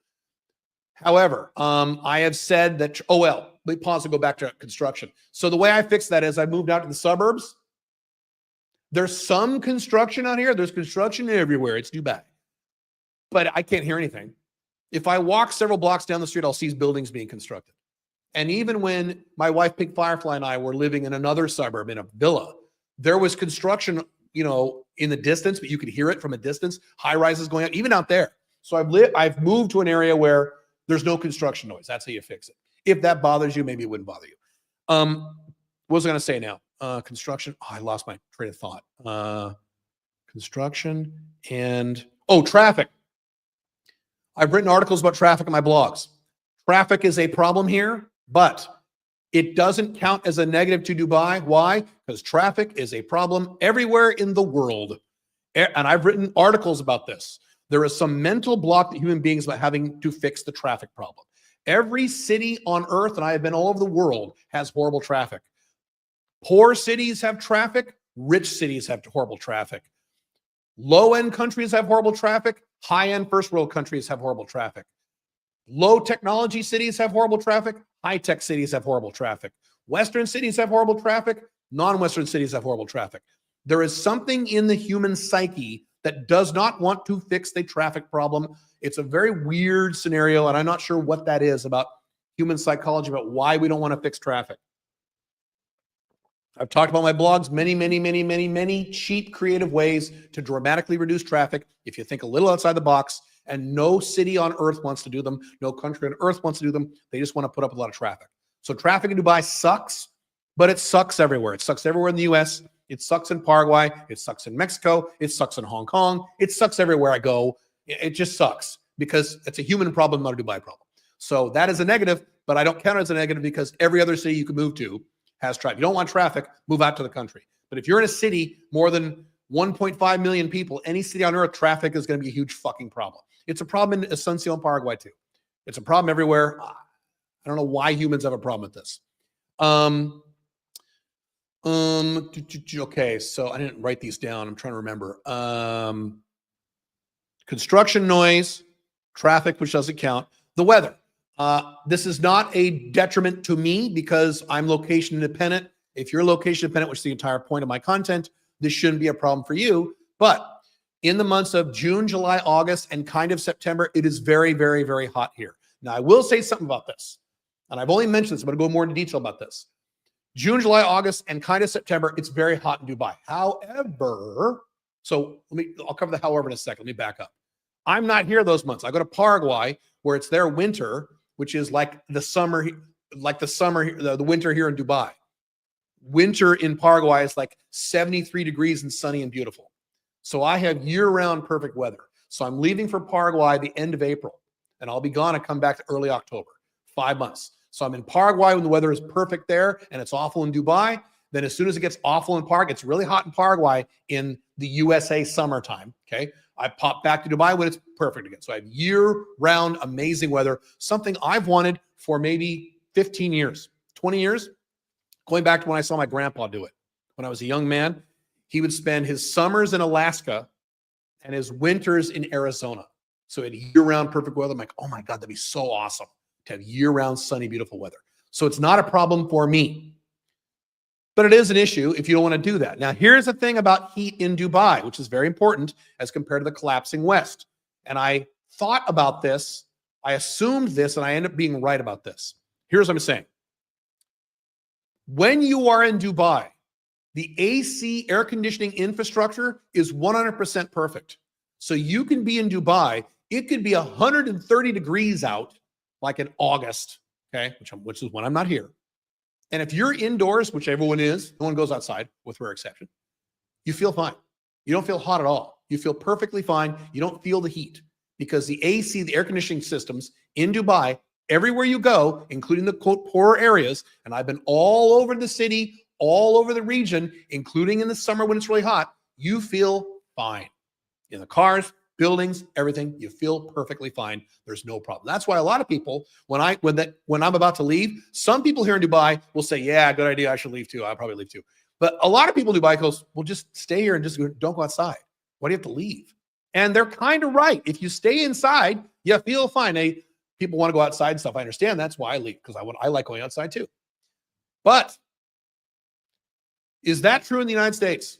[SPEAKER 1] However, I have said that, let me pause and go back to construction. So the way I fixed that is I moved out to the suburbs. There's some construction out here. There's construction everywhere. It's Dubai. But I can't hear anything. If I walk several blocks down the street, I'll see buildings being constructed. And even when my wife, Pink Firefly, and I were living in another suburb in a villa, there was construction, in the distance, but you could hear it from a distance. High rises going up, even out there. So I've moved to an area where there's no construction noise. That's how you fix it. If that bothers you, maybe it wouldn't bother you. What was I going to say now? Construction. I lost my train of thought. Construction and traffic. I've written articles about traffic in my blogs. Traffic is a problem here, but it doesn't count as a negative to Dubai. Why? Because traffic is a problem everywhere in the world. And I've written articles about this. There is some mental block that human beings about having to fix the traffic problem. Every city on earth, and I have been all over the world, has horrible traffic. Poor cities have traffic. Rich cities have horrible traffic. Low-end countries have horrible traffic. High-end first world countries have horrible traffic. Low technology cities have horrible traffic. High-tech cities have horrible traffic. Western cities have horrible traffic. Non-Western cities have horrible traffic. There is something in the human psyche that does not want to fix the traffic problem. It's a very weird scenario, and I'm not sure what that is about human psychology, about why we don't want to fix traffic. I've talked about my blogs, many cheap, creative ways to dramatically reduce traffic if you think a little outside the box, and no city on earth wants to do them. No country on earth wants to do them. They just want to put up a lot of traffic. So traffic in Dubai sucks, but it sucks everywhere. It sucks everywhere in the US. It sucks in Paraguay. It sucks in Mexico. It sucks in Hong Kong. It sucks everywhere I go. It just sucks because it's a human problem, not a Dubai problem. So that is a negative, but I don't count it as a negative because every other city you can move to has traffic. You don't want traffic, move out to the country. But if you're in a city more than 1.5 million people, any city on earth, traffic is going to be a huge fucking problem. It's a problem in Asuncion and Paraguay too. It's a problem everywhere. I don't know why humans have a problem with this. Okay, so I didn't write these down. I'm trying to remember. Construction noise, traffic, which doesn't count. The weather. This is not a detriment to me because I'm location independent. If you're location independent, which is the entire point of my content, this shouldn't be a problem for you. But in the months of June, July, August, and kind of September, it is very, very, very hot here. Now, I will say something about this, and I've only mentioned this. I'm going to go more into detail about this. June, July, August, and kind of September, it's very hot in Dubai. However, I'll cover the however in a second. Let me back up. I'm not here those months. I go to Paraguay where it's their winter, which is like the summer, the winter here in Dubai. Winter in Paraguay is like 73 degrees and sunny and beautiful. So I have year-round perfect weather. So I'm leaving for Paraguay the end of April, and I'll be gone and come back to early October, 5 months. So I'm in Paraguay when the weather is perfect there, and it's awful in Dubai. Then as soon as it gets awful in Paraguay, it's really hot in Paraguay in the USA summertime, okay? I pop back to Dubai when it's perfect again. So I have year-round amazing weather, something I've wanted for maybe 15 years, 20 years. Going back to when I saw my grandpa do it. When I was a young man, he would spend his summers in Alaska and his winters in Arizona. So it had year-round perfect weather. I'm like, oh my God, that'd be so awesome to have year-round sunny, beautiful weather. So it's not a problem for me. But it is an issue if you don't want to do that. Now, here's the thing about heat in Dubai, which is very important as compared to the collapsing West. And I thought about this, I assumed this, and I ended up being right about this. Here's what I'm saying. When you are in Dubai, the AC air conditioning infrastructure is 100% perfect. So you can be in Dubai, it could be 130 degrees out, like in August, okay, which is when I'm not here. And if you're indoors, which everyone is, no one goes outside with rare exception, you feel fine. You don't feel hot at all. You feel perfectly fine. You don't feel the heat because the AC, the air conditioning systems in Dubai, everywhere you go, including the quote poorer areas, and I've been all over the city, all over the region, including in the summer when it's really hot, you feel fine. In the cars, buildings, everything, you feel perfectly fine. There's no problem. That's why a lot of people, when I'm about to leave, some people here in Dubai will say, yeah, good idea, I should leave too. I'll probably leave too. But a lot of people in Dubai goes, well, just stay here and just don't go outside. Why do you have to leave? And they're kind of right. If you stay inside, you feel fine. People want to go outside and stuff. I understand. That's why I leave, because I like going outside too. But is that true in the United States?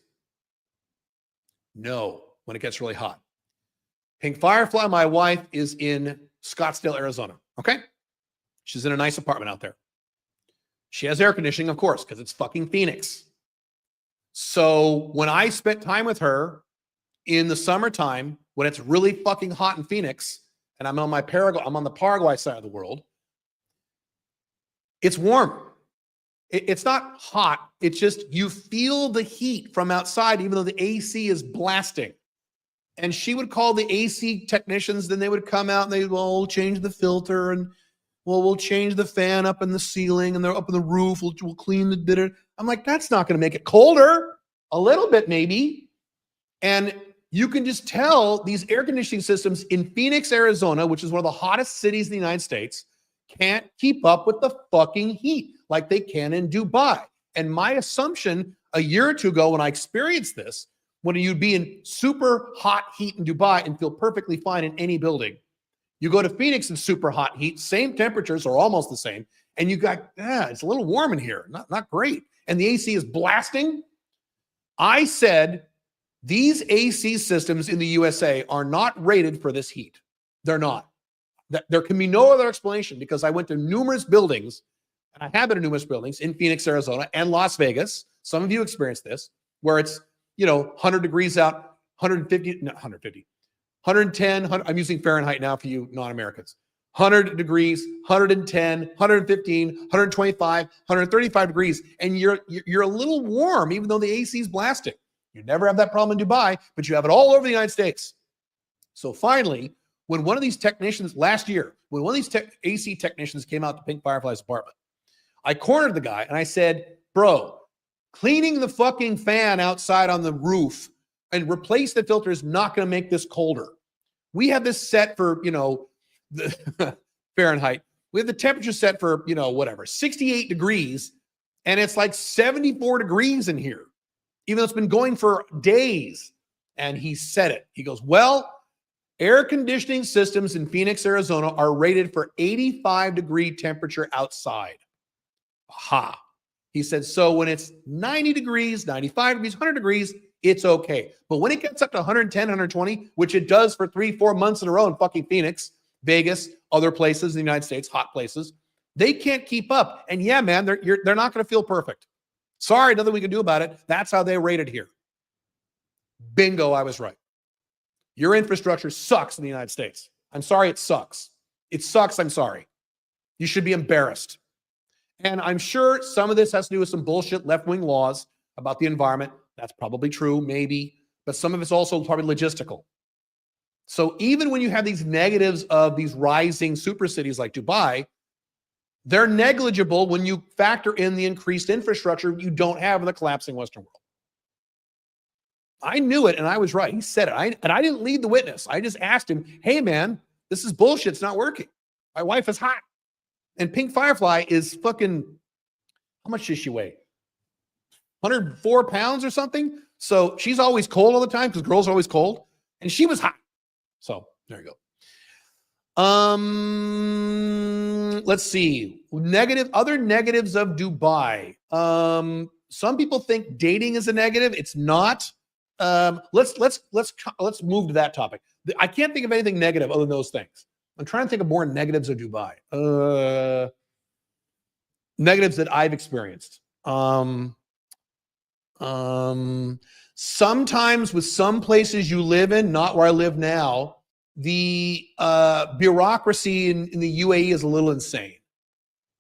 [SPEAKER 1] No, when it gets really hot. Pink Firefly, my wife, is in Scottsdale, Arizona. Okay? She's in a nice apartment out there. She has air conditioning, of course, because it's fucking Phoenix. So when I spent time with her in the summertime, when it's really fucking hot in Phoenix, and I'm on the Paraguay side of the world, it's warm. It's not hot. It's just you feel the heat from outside, even though the AC is blasting. And she would call the AC technicians, then they would come out and they'd, well, we'll change the filter and we'll change the fan up in the ceiling and they're up in the roof. We'll clean the bitter. I'm like, that's not going to make it colder. A little bit, maybe. And you can just tell these air conditioning systems in Phoenix, Arizona, which is one of the hottest cities in the United States, can't keep up with the fucking heat like they can in Dubai. And my assumption a year or two ago when I experienced this, when you'd be in super hot heat in Dubai and feel perfectly fine in any building, you go to Phoenix in super hot heat, same temperatures or almost the same, and you got, it's a little warm in here, not great. And the AC is blasting. I said, these AC systems in the USA are not rated for this heat. They're not. There can be no other explanation because I went to numerous buildings, and I have been in numerous buildings in Phoenix, Arizona, and Las Vegas. Some of you experienced this, where it's, 100 degrees out, 110, I'm using Fahrenheit now for you non-Americans. 100 degrees, 110, 115, 125, 135 degrees, and you're a little warm, even though the AC is blasting. You never have that problem in Dubai, but you have it all over the United States. So finally, when one of these technicians last year, when one of these AC technicians came out to Pink Firefly's apartment, I cornered the guy and I said, bro, cleaning the fucking fan outside on the roof and replace the filter is not going to make this colder. We have this set for, the Fahrenheit. We have the temperature set for, 68 degrees, and it's like 74 degrees in here, even though it's been going for days. And he said it. He goes, well, air conditioning systems in Phoenix, Arizona are rated for 85-degree temperature outside. Aha. He said, so when it's 90 degrees, 95 degrees, 100 degrees, it's okay. But when it gets up to 110, 120, which it does for 3-4 months in a row in fucking Phoenix, Vegas, other places in the United States, hot places, they can't keep up. And yeah, man, they're not going to feel perfect. Sorry, nothing we can do about it. That's how they rate it here. Bingo, I was right. Your infrastructure sucks in the United States. I'm sorry, it sucks. It sucks, I'm sorry. You should be embarrassed. And I'm sure some of this has to do with some bullshit left-wing laws about the environment. That's probably true, maybe. But some of it's also probably logistical. So even when you have these negatives of these rising super cities like Dubai, they're negligible when you factor in the increased infrastructure you don't have in the collapsing Western world. I knew it, and I was right. He said it. And I didn't lead the witness. I just asked him, hey, man, this is bullshit. It's not working. My wife is hot. And Pink Firefly is fucking How much does she weigh? 104 pounds or something. So she's always cold all the time because girls are always cold. And she was hot. So there you go. Let's see. Other negatives of Dubai. Some people think dating is a negative. It's not. Let's move to that topic. I can't think of anything negative other than those things. I'm trying to think of more negatives of Dubai. Negatives that I've experienced. Sometimes with some places you live in, not where I live now, the bureaucracy in the UAE is a little insane.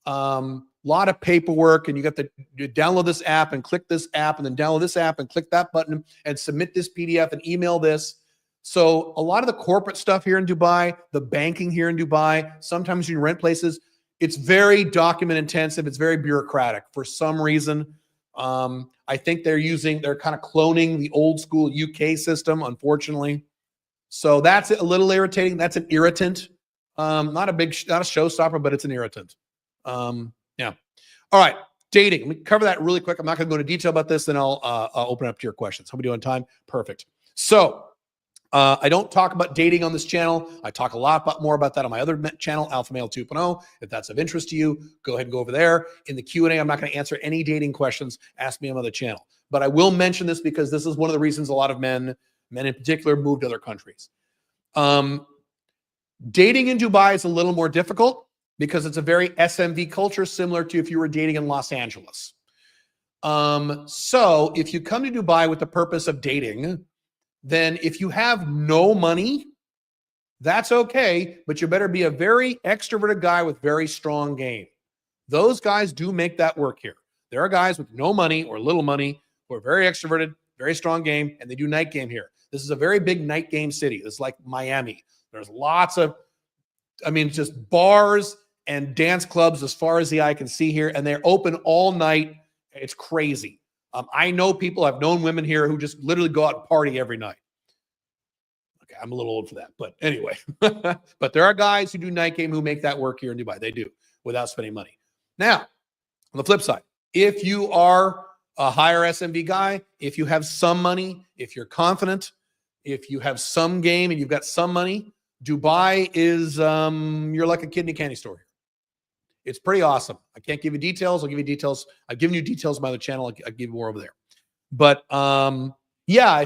[SPEAKER 1] Lot of paperwork, and you download this app and click this app, and then download this app and click that button and submit this PDF and email this. So a lot of the corporate stuff here in Dubai, the banking here in Dubai, sometimes you rent places, it's very document intensive. It's very bureaucratic for some reason. I think they're kind of cloning the old school UK system, unfortunately. So that's a little irritating. That's an irritant. Not a showstopper, but it's an irritant. Yeah. All right. Dating. Let me cover that really quick. I'm not going to go into detail about this. Then I'll open up to your questions. How are we doing on time? Perfect. So I don't talk about dating on this channel. I talk a lot more about that on my other channel, Alpha Male 2.0. If that's of interest to you, go ahead and go over there. In the Q&A, I'm not going to answer any dating questions. Ask me on my other channel. But I will mention this because this is one of the reasons a lot of men in particular, move to other countries. Dating in Dubai is a little more difficult because it's a very SMV culture, similar to if you were dating in Los Angeles. So if you come to Dubai with the purpose of dating, then if you have no money, that's okay, but you better be a very extroverted guy with very strong game. Those guys do make that work here. There are guys with no money or little money who are very extroverted, very strong game, and they do night game here. This is a very big night game city. This is like Miami. There's lots of, just bars and dance clubs as far as the eye can see here, and they're open all night. It's crazy. I know people, I've known women here who just literally go out and party every night. Okay, I'm a little old for that, but anyway. But there are guys who do night game who make that work here in Dubai. They do, without spending money. Now, on the flip side, if you are a higher SMV guy, if you have some money, if you're confident, if you have some game and you've got some money, Dubai is, you're like a kidney candy store here. It's pretty awesome. I can't give you details. I'll give you details. I've given you details on my other channel. I'll give you more over there. But yeah,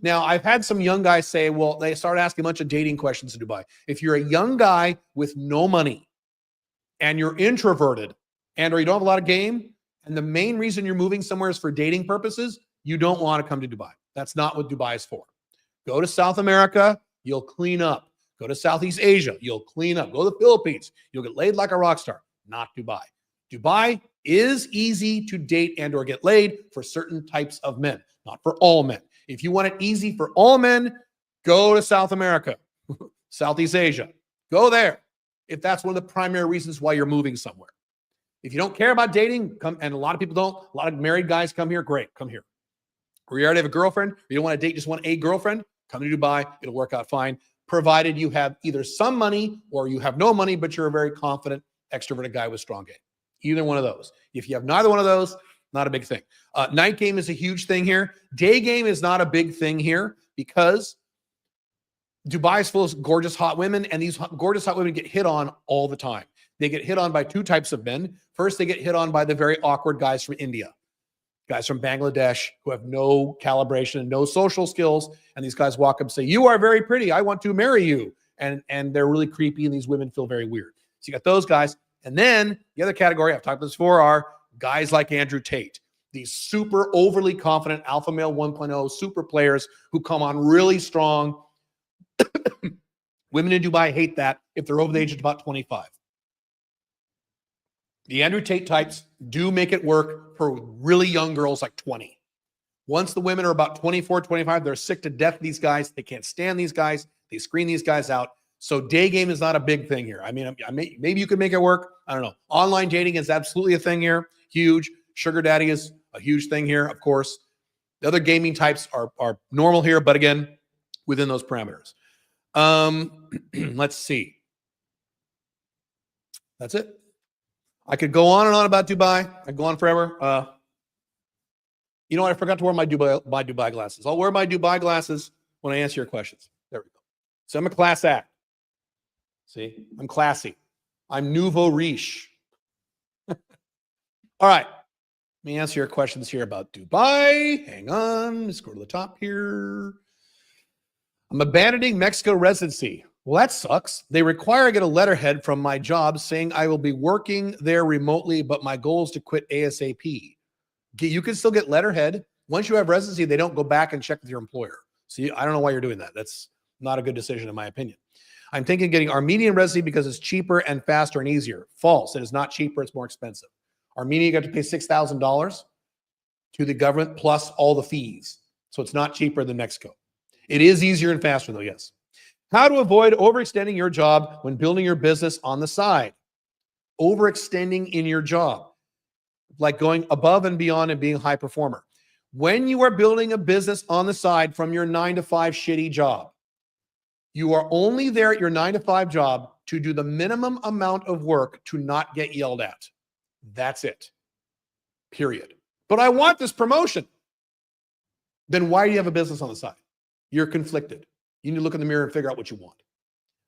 [SPEAKER 1] now I've had some young guys say, well, they start asking a bunch of dating questions in Dubai. If you're a young guy with no money and you're introverted or you don't have a lot of game, and the main reason you're moving somewhere is for dating purposes, you don't want to come to Dubai. That's not what Dubai is for. Go to South America, you'll clean up. Go to Southeast Asia, you'll clean up. Go to the Philippines, you'll get laid like a rock star. Not Dubai. Dubai is easy to date and or get laid for certain types of men, not for all men. If you want it easy for all men, go to South America, Southeast Asia. Go there if that's one of the primary reasons why you're moving somewhere. If you don't care about dating, come, and a lot of people don't, a lot of married guys come here, great, come here. Or you already have a girlfriend, or you don't want to date, just want a girlfriend, come to Dubai, it'll work out fine, provided you have either some money or you have no money, but you're a very confident, extroverted guy with strong game. Either one of those. If you have neither one of those, not a big thing. Night game is a huge thing here. Day game is not a big thing here because Dubai is full of gorgeous, hot women, and these gorgeous, hot women get hit on all the time. They get hit on by two types of men. First, they get hit on by the very awkward guys from India, guys from Bangladesh who have no calibration and no social skills. And these guys walk up and say, "You are very pretty. I want to marry you." And they're really creepy, and these women feel very weird. So you got those guys. And then the other category, I've talked about this before, are guys like Andrew Tate. These super overly confident alpha male 1.0 super players who come on really strong. Women in Dubai hate that if they're over the age of about 25. The Andrew Tate types do make it work for really young girls like 20. Once the women are about 24, 25, they're sick to death of these guys. They can't stand these guys. They screen these guys out. So day game is not a big thing here. I mean, maybe you could make it work. I don't know. Online dating is absolutely a thing here. Huge. Sugar daddy is a huge thing here, of course. The other gaming types are normal here, but again, within those parameters. Let's see. That's it. I could go on and on about Dubai. I could go on forever. You know what? I forgot to wear my Dubai glasses. I'll wear my Dubai glasses when I answer your questions. There we go. So I'm a class act. See, I'm classy. I'm nouveau riche. All right. Let me answer your questions here about Dubai. Hang on. Let's go to the top here. I'm abandoning Mexico residency. Well, that sucks. They require I get a letterhead from my job saying I will be working there remotely, but my goal is to quit ASAP. You can still get letterhead. Once you have residency, they don't go back and check with your employer. So I don't know why you're doing that. That's not a good decision, in my opinion. I'm thinking of getting Armenian residency because it's cheaper and faster and easier. False. It is not cheaper. It's more expensive. Armenia, you got to pay $6,000 to the government plus all the fees. So it's not cheaper than Mexico. It is easier and faster, though, yes. How to avoid overextending your job when building your business on the side. Overextending in your job, like going above and beyond and being a high performer. When you are building a business on the side from your 9-to-5 shitty job, you are only there at your 9-to-5 job to do the minimum amount of work to not get yelled at. That's it. Period. But I want this promotion. Then why do you have a business on the side? You're conflicted. You need to look in the mirror and figure out what you want.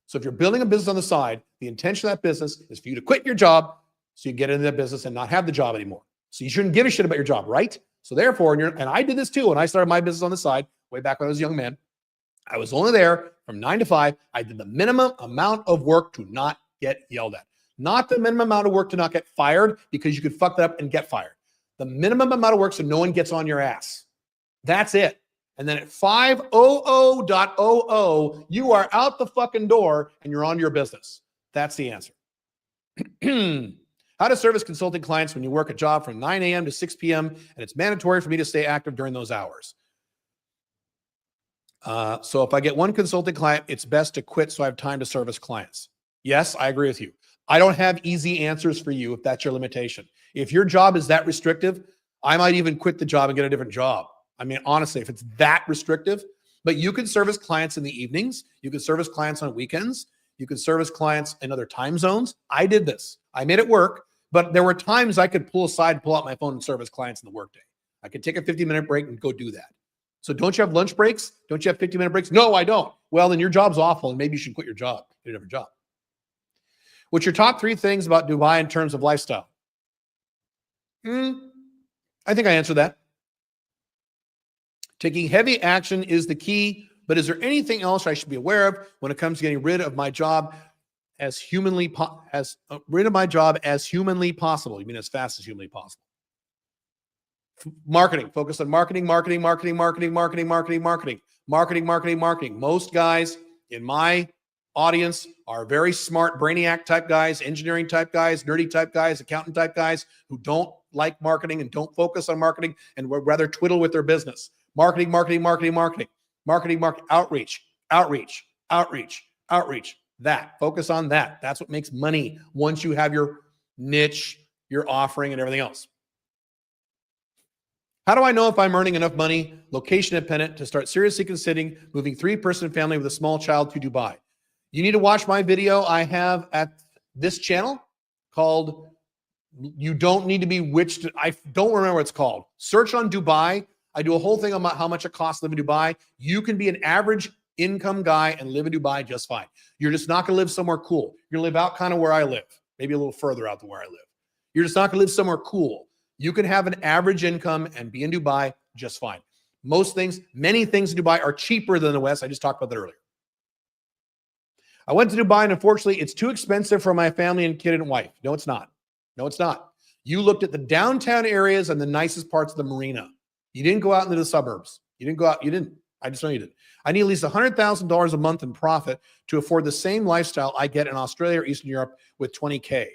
[SPEAKER 1] So if you're building a business on the side, the intention of that business is for you to quit your job so you get into that business and not have the job anymore. So you shouldn't give a shit about your job, right? So therefore, and I did this too when I started my business on the side way back when I was a young man. I was only there from 9 to 5. I did the minimum amount of work to not get yelled at. Not the minimum amount of work to not get fired, because you could fuck that up and get fired. The minimum amount of work so no one gets on your ass. That's it. And then at 500.00, you are out the fucking door and you're on your business. That's the answer. How to service consulting clients when you work a job from 9 a.m. to 6 p.m. and it's mandatory for me to stay active during those hours. So if I get one consulting client, it's best to quit so I have time to service clients. Yes, I agree with you. I don't have easy answers for you if that's your limitation. If your job is that restrictive, I might even quit the job and get a different job. I mean, honestly, if it's that restrictive, but you can service clients in the evenings. You can service clients on weekends. You can service clients in other time zones. I did this. I made it work, but there were times I could pull out my phone and service clients in the workday. I could take a 50-minute break and go do that. So don't you have lunch breaks? Don't you have 50-minute breaks? No, I don't. Well, then your job's awful and maybe you should quit your job, get a different job. What's your top 3 things about Dubai in terms of lifestyle? I think I answered that. Taking heavy action is the key, but is there anything else I should be aware of when it comes to getting rid of my job as humanly possible? You mean as fast as humanly possible? Marketing. Focus on marketing. Most guys in my audience are very smart, brainiac type guys, engineering type guys, nerdy type guys, accountant type guys who don't like marketing and don't focus on marketing and would rather twiddle with their business. Marketing, outreach. That. Focus on that. That's what makes money once you have your niche, your offering, and everything else. How do I know if I'm earning enough money, location dependent, to start seriously considering moving 3-person family with a small child to Dubai? You need to watch my video I have at this channel called You Don't Need to Be Witched. I don't remember what it's called. Search on Dubai. I do a whole thing about how much it costs to live in Dubai. You can be an average income guy and live in Dubai just fine. You're just not going to live somewhere cool. You're going to live out kind of where I live, maybe a little further out than where I live. You're just not going to live somewhere cool. You can have an average income and be in Dubai just fine. Many things in Dubai are cheaper than the West. I just talked about that earlier. I went to Dubai and unfortunately it's too expensive for my family and kid and wife. No, it's not. You looked at the downtown areas and the nicest parts of the marina. You didn't go out into the suburbs. I just know you didn't. I need at least $100,000 a month in profit to afford the same lifestyle I get in Australia or Eastern Europe with 20K.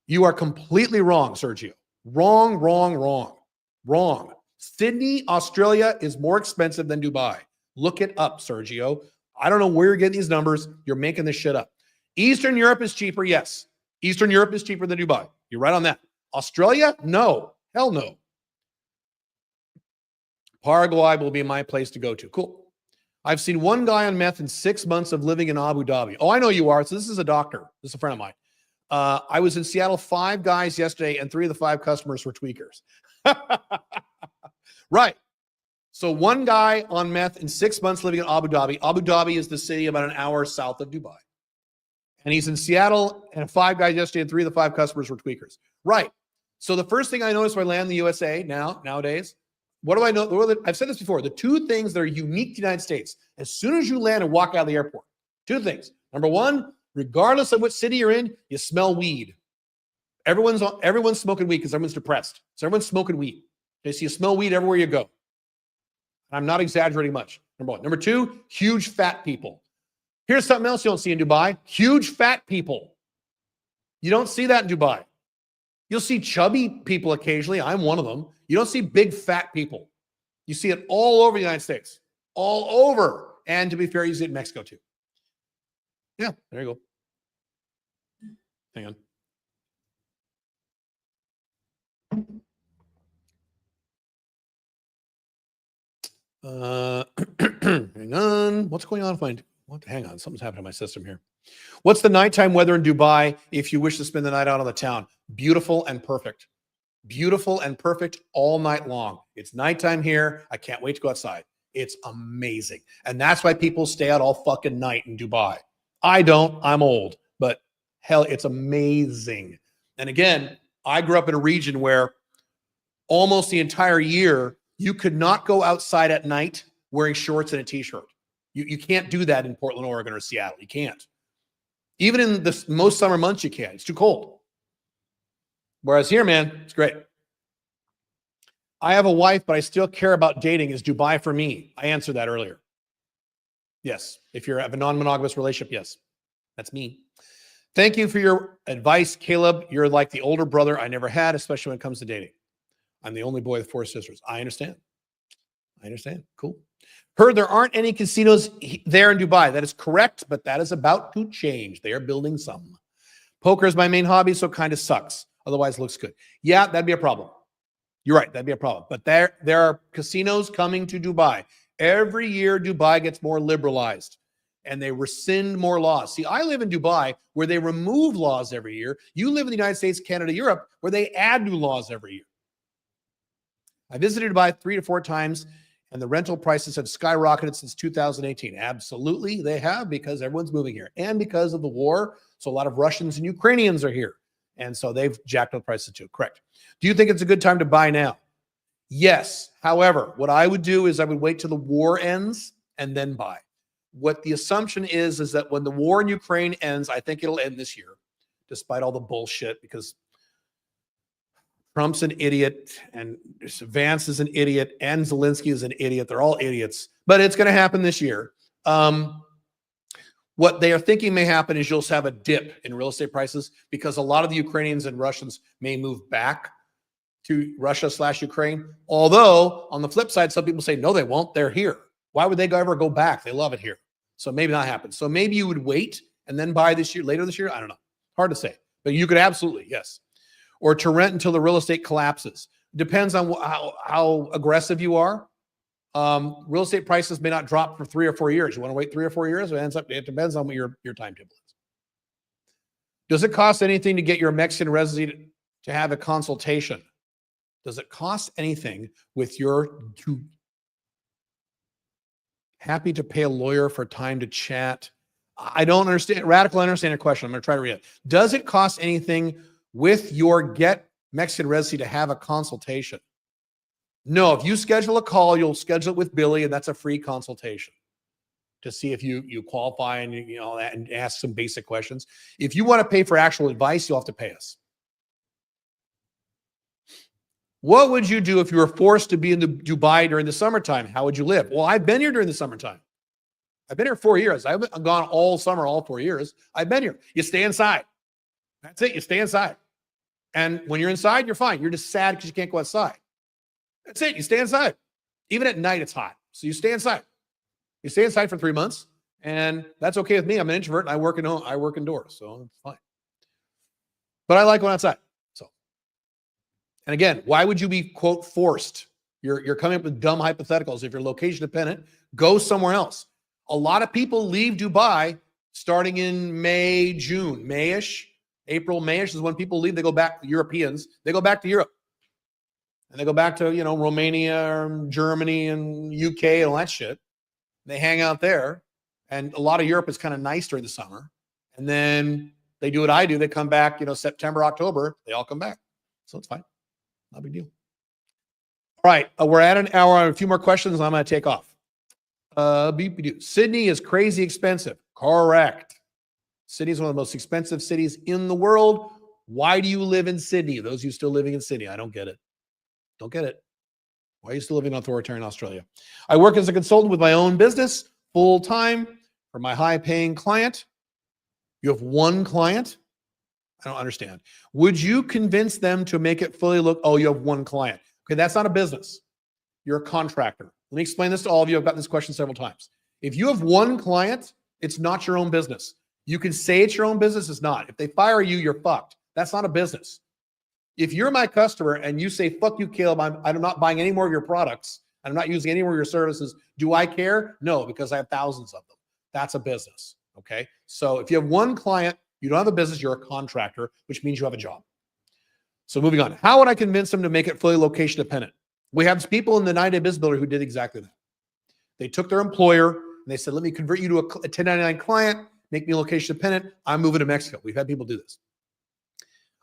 [SPEAKER 1] You are completely wrong, Sergio. Wrong. Sydney, Australia is more expensive than Dubai. Look it up, Sergio. I don't know where you're getting these numbers. You're making this shit up. Eastern Europe is cheaper, yes. Eastern Europe is cheaper than Dubai. You're right on that. Australia? No. Hell no. Paraguay will be my place to go to. Cool. I've seen one guy on meth in 6 months of living in Abu Dhabi. Oh, I know you are. So this is a doctor. This is a friend of mine. I was in Seattle, 5 guys yesterday, and 3 of the 5 customers were tweakers. Right. So 1 guy on meth in 6 months living in Abu Dhabi. Abu Dhabi is the city about an hour south of Dubai. And he's in Seattle, and 5 guys yesterday, and 3 of the 5 customers were tweakers. Right. So the first thing I notice when I land in the USA nowadays, what do I know? I've said this before. The 2 things that are unique to the United States, as soon as you land and walk out of the airport, 2 things. Number 1, regardless of what city you're in, you smell weed. Everyone's smoking weed because everyone's depressed. So everyone's smoking weed. Okay, so you smell weed everywhere you go. I'm not exaggerating much. Number 1. Number 2, huge fat people. Here's something else you don't see in Dubai. Huge fat people. You don't see that in Dubai. You'll see chubby people occasionally. I'm one of them. You don't see big fat people. You see it all over the United States. All over. And to be fair, you see it in Mexico too. Yeah, there you go. Hang on. Hang on. What's going on? Hang on. Something's happened to my system here. What's the nighttime weather in Dubai if you wish to spend the night out on the town? Beautiful and perfect. Beautiful and perfect all night long. It's nighttime here. I can't wait to go outside. It's amazing. And that's why people stay out all fucking night in Dubai. I don't. I'm old. But hell, it's amazing. And again, I grew up in a region where almost the entire year, you could not go outside at night wearing shorts and a t-shirt. You can't do that in Portland, Oregon, or Seattle. You can't. Even in the most summer months, you can't. It's too cold. Whereas here, man, it's great. I have a wife, but I still care about dating. Is Dubai for me? I answered that earlier. Yes. If you have a non-monogamous relationship, yes. That's me. Thank you for your advice, Caleb. You're like the older brother I never had, especially when it comes to dating. I'm the only boy with 4 sisters. I understand. Cool. Heard there aren't any casinos there in Dubai. That is correct, but that is about to change. They are building some. Poker is my main hobby, so it kind of sucks. Otherwise, it looks good. Yeah, that'd be a problem. You're right. That'd be a problem. But there are casinos coming to Dubai. Every year, Dubai gets more liberalized, and they rescind more laws. See, I live in Dubai, where they remove laws every year. You live in the United States, Canada, Europe, where they add new laws every year. I visited Dubai 3 to 4 times, and the rental prices have skyrocketed since 2018. Absolutely, they have, because everyone's moving here, and because of the war. So a lot of Russians and Ukrainians are here, and so they've jacked up prices too. Correct. Do you think it's a good time to buy now? Yes. However, what I would do is I would wait till the war ends and then buy. What the assumption is that when the war in Ukraine ends, I think it'll end this year, despite all the bullshit, because Trump's an idiot, and Vance is an idiot, and Zelensky is an idiot. They're all idiots, but it's going to happen this year. What they are thinking may happen is you'll have a dip in real estate prices, because a lot of the Ukrainians and Russians may move back to Russia/Ukraine. Although on the flip side, some people say, no, they won't. They're here. Why would they ever go back? They love it here. So maybe not happen. So maybe you would wait and then buy later this year. I don't know. Hard to say, but you could absolutely, yes. Or to rent until the real estate collapses. Depends on how aggressive you are. Real estate prices may not drop for 3 or 4 years. You want to wait 3 or 4 years? It depends on what your timetable is. Does it cost anything to get your Mexican residency to have a consultation? Does it cost anything with happy to pay a lawyer for time to chat? I don't understand. Radical, I understand your question. I'm going to try to read it. Does it cost anything with your Get Mexican Residency to have a consultation? No, if you schedule a call, you'll schedule it with Billy, and that's a free consultation to see if you qualify and ask some basic questions. If you want to pay for actual advice, you'll have to pay us. What would you do if you were forced to be in Dubai during the summertime? How would you live? Well, I've been here during the summertime. I've been here 4 years. I've gone all summer, all 4 years. I've been here. You stay inside. That's it. You stay inside. And when you're inside, you're fine. You're just sad because you can't go outside. That's it. You stay inside. Even at night, it's hot. So you stay inside. You stay inside for 3 months, and that's okay with me. I'm an introvert, and I work indoors, so it's fine. But I like going outside. And again, why would you be, quote, forced? You're coming up with dumb hypotheticals. If you're location dependent, go somewhere else. A lot of people leave Dubai starting in May, June, May-ish, April, Mayish is when people leave. They go back, Europeans, they go back to Europe. And they go back to, Romania, Germany, and UK and all that shit. They hang out there. And a lot of Europe is kind of nice during the summer. And then they do what I do. They come back, September, October, they all come back. So it's fine. Not a big deal. All right. We're at an hour. A few more questions. I'm going to take off. Sydney is crazy expensive. Correct. Sydney is one of the most expensive cities in the world. Why do you live in Sydney? Those of you still living in Sydney, I don't get it. Don't get it. Why are you still living in authoritarian Australia? I work as a consultant with my own business full time for my high paying client. You have one client? I don't understand. Would you convince them to make it fully look? Oh, you have one client. Okay, that's not a business. You're a contractor. Let me explain this to all of you. I've gotten this question several times. If you have one client, it's not your own business. You can say it's your own business. It's not. If they fire you, you're fucked. That's not a business. If you're my customer and you say, fuck you, Caleb, I'm not buying any more of your products, I'm not using any more of your services, do I care? No, because I have thousands of them. That's a business, okay? So if you have one client, you don't have a business, you're a contractor, which means you have a job. So moving on. How would I convince them to make it fully location dependent? We have people in the 9-day business builder who did exactly that. They took their employer and they said, let me convert you to a 1099 client, make me location dependent. I'm moving to Mexico. We've had people do this.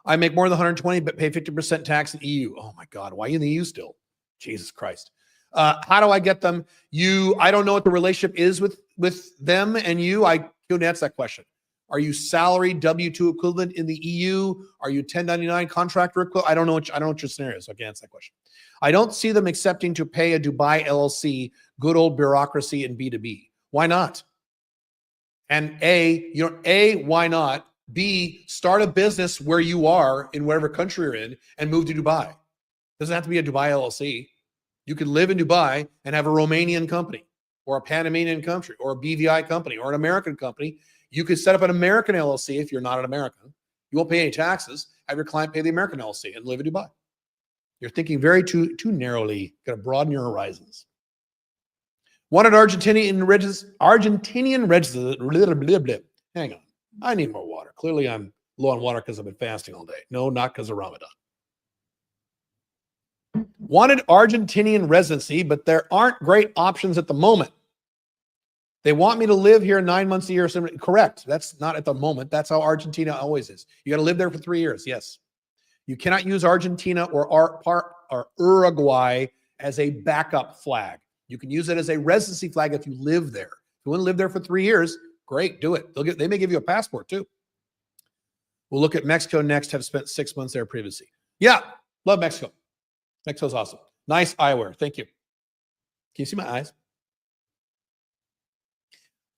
[SPEAKER 1] I make more than 120, but pay 50% tax in EU. Oh my God, why are you in the EU still? Jesus Christ. How do I get them? I don't know what the relationship is with them and you. I couldn't answer that question. Are you salary W-2 equivalent in the EU? Are you 1099 contractor equivalent? I don't know what your scenario is. So I can't answer that question. I don't see them accepting to pay a Dubai LLC, good old bureaucracy in B2B. Why not? And why not? B, start a business where you are in whatever country you're in and move to Dubai. It doesn't have to be a Dubai LLC. You could live in Dubai and have a Romanian company or a Panamanian country or a BVI company or an American company. You could set up an American LLC if you're not an American. You won't pay any taxes. Have your client pay the American LLC and live in Dubai. You're thinking very too narrowly. Got to broaden your horizons. Wanted Argentinian register. Hang on. I need more water. Clearly, I'm low on water because I've been fasting all day. No, not because of Ramadan. Wanted Argentinian residency, but there aren't great options at the moment. They want me to live here 9 months a year. Correct. That's not at the moment. That's how Argentina always is. You got to live there for 3 years. Yes. You cannot use Argentina or Uruguay as a backup flag. You can use it as a residency flag if you live there. If you want to live there for 3 years, great, do it. They may give you a passport too. We'll look at Mexico next. Have spent 6 months there previously. Yeah, love Mexico. Mexico's awesome. Nice eyewear. Thank you. Can you see my eyes?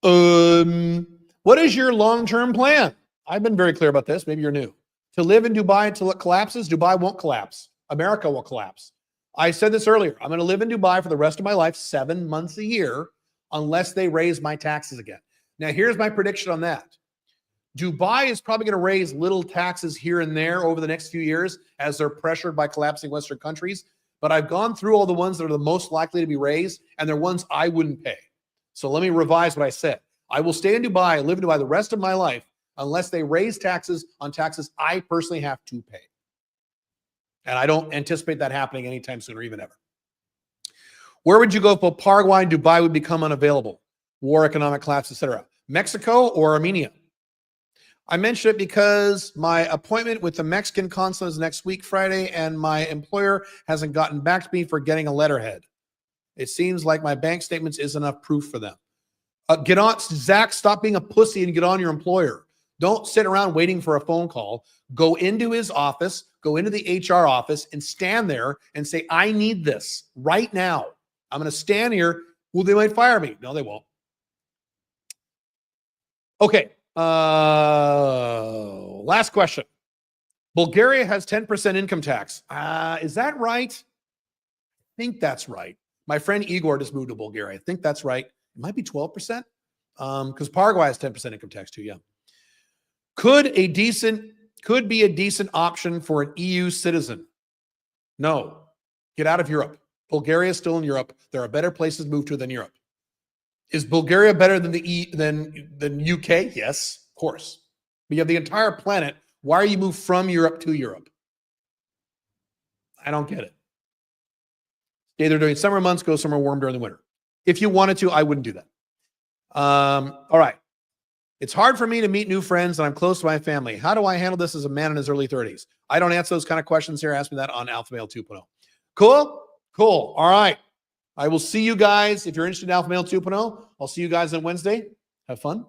[SPEAKER 1] What is your long-term plan? I've been very clear about this. Maybe you're new. To live in Dubai until it collapses. Dubai won't collapse. America will collapse. I said this earlier. I'm going to live in Dubai for the rest of my life, 7 months a year, unless they raise my taxes again. Now, here's my prediction on that. Dubai is probably going to raise little taxes here and there over the next few years as they're pressured by collapsing Western countries. But I've gone through all the ones that are the most likely to be raised, and they're ones I wouldn't pay. So let me revise what I said. I will stay in Dubai, live in Dubai the rest of my life, unless they raise taxes on taxes I personally have to pay. And I don't anticipate that happening anytime soon or even ever. Where would you go if Paraguay and Dubai would become unavailable? War, economic collapse, etc. Mexico or Armenia? I mention it because my appointment with the Mexican consulate is next week, Friday, and my employer hasn't gotten back to me for getting a letterhead. It seems like my bank statements is enough proof for them. Get on, Zach, stop being a pussy and get on your employer. Don't sit around waiting for a phone call. Go into his office, go into the HR office and stand there and say, I need this right now. I'm going to stand here. Well, they might fire me. No, they won't. Okay. Last question. Bulgaria has 10% income tax. Is that right? I think that's right. My friend Igor just moved to Bulgaria. I think that's right. It might be 12%. Because Paraguay has 10% income tax too. Yeah. Could be a decent option for an EU citizen. No. Get out of Europe. Bulgaria is still in Europe. There are better places to move to than Europe. Is Bulgaria better than than UK? Yes, of course. But you have the entire planet Why are you moved from Europe to Europe? I don't get it. Stay there during summer months, go somewhere warm during the winter. If you wanted to, I wouldn't do that. All right. It's hard for me to meet new friends and I'm close to my family. How do I handle this as a man in his early 30s? I don't answer those kind of questions here. Ask me that on Alpha Male 2.0. Cool? Cool. All right. I will see you guys. If you're interested in Alpha Male 2.0, I'll see you guys on Wednesday. Have fun.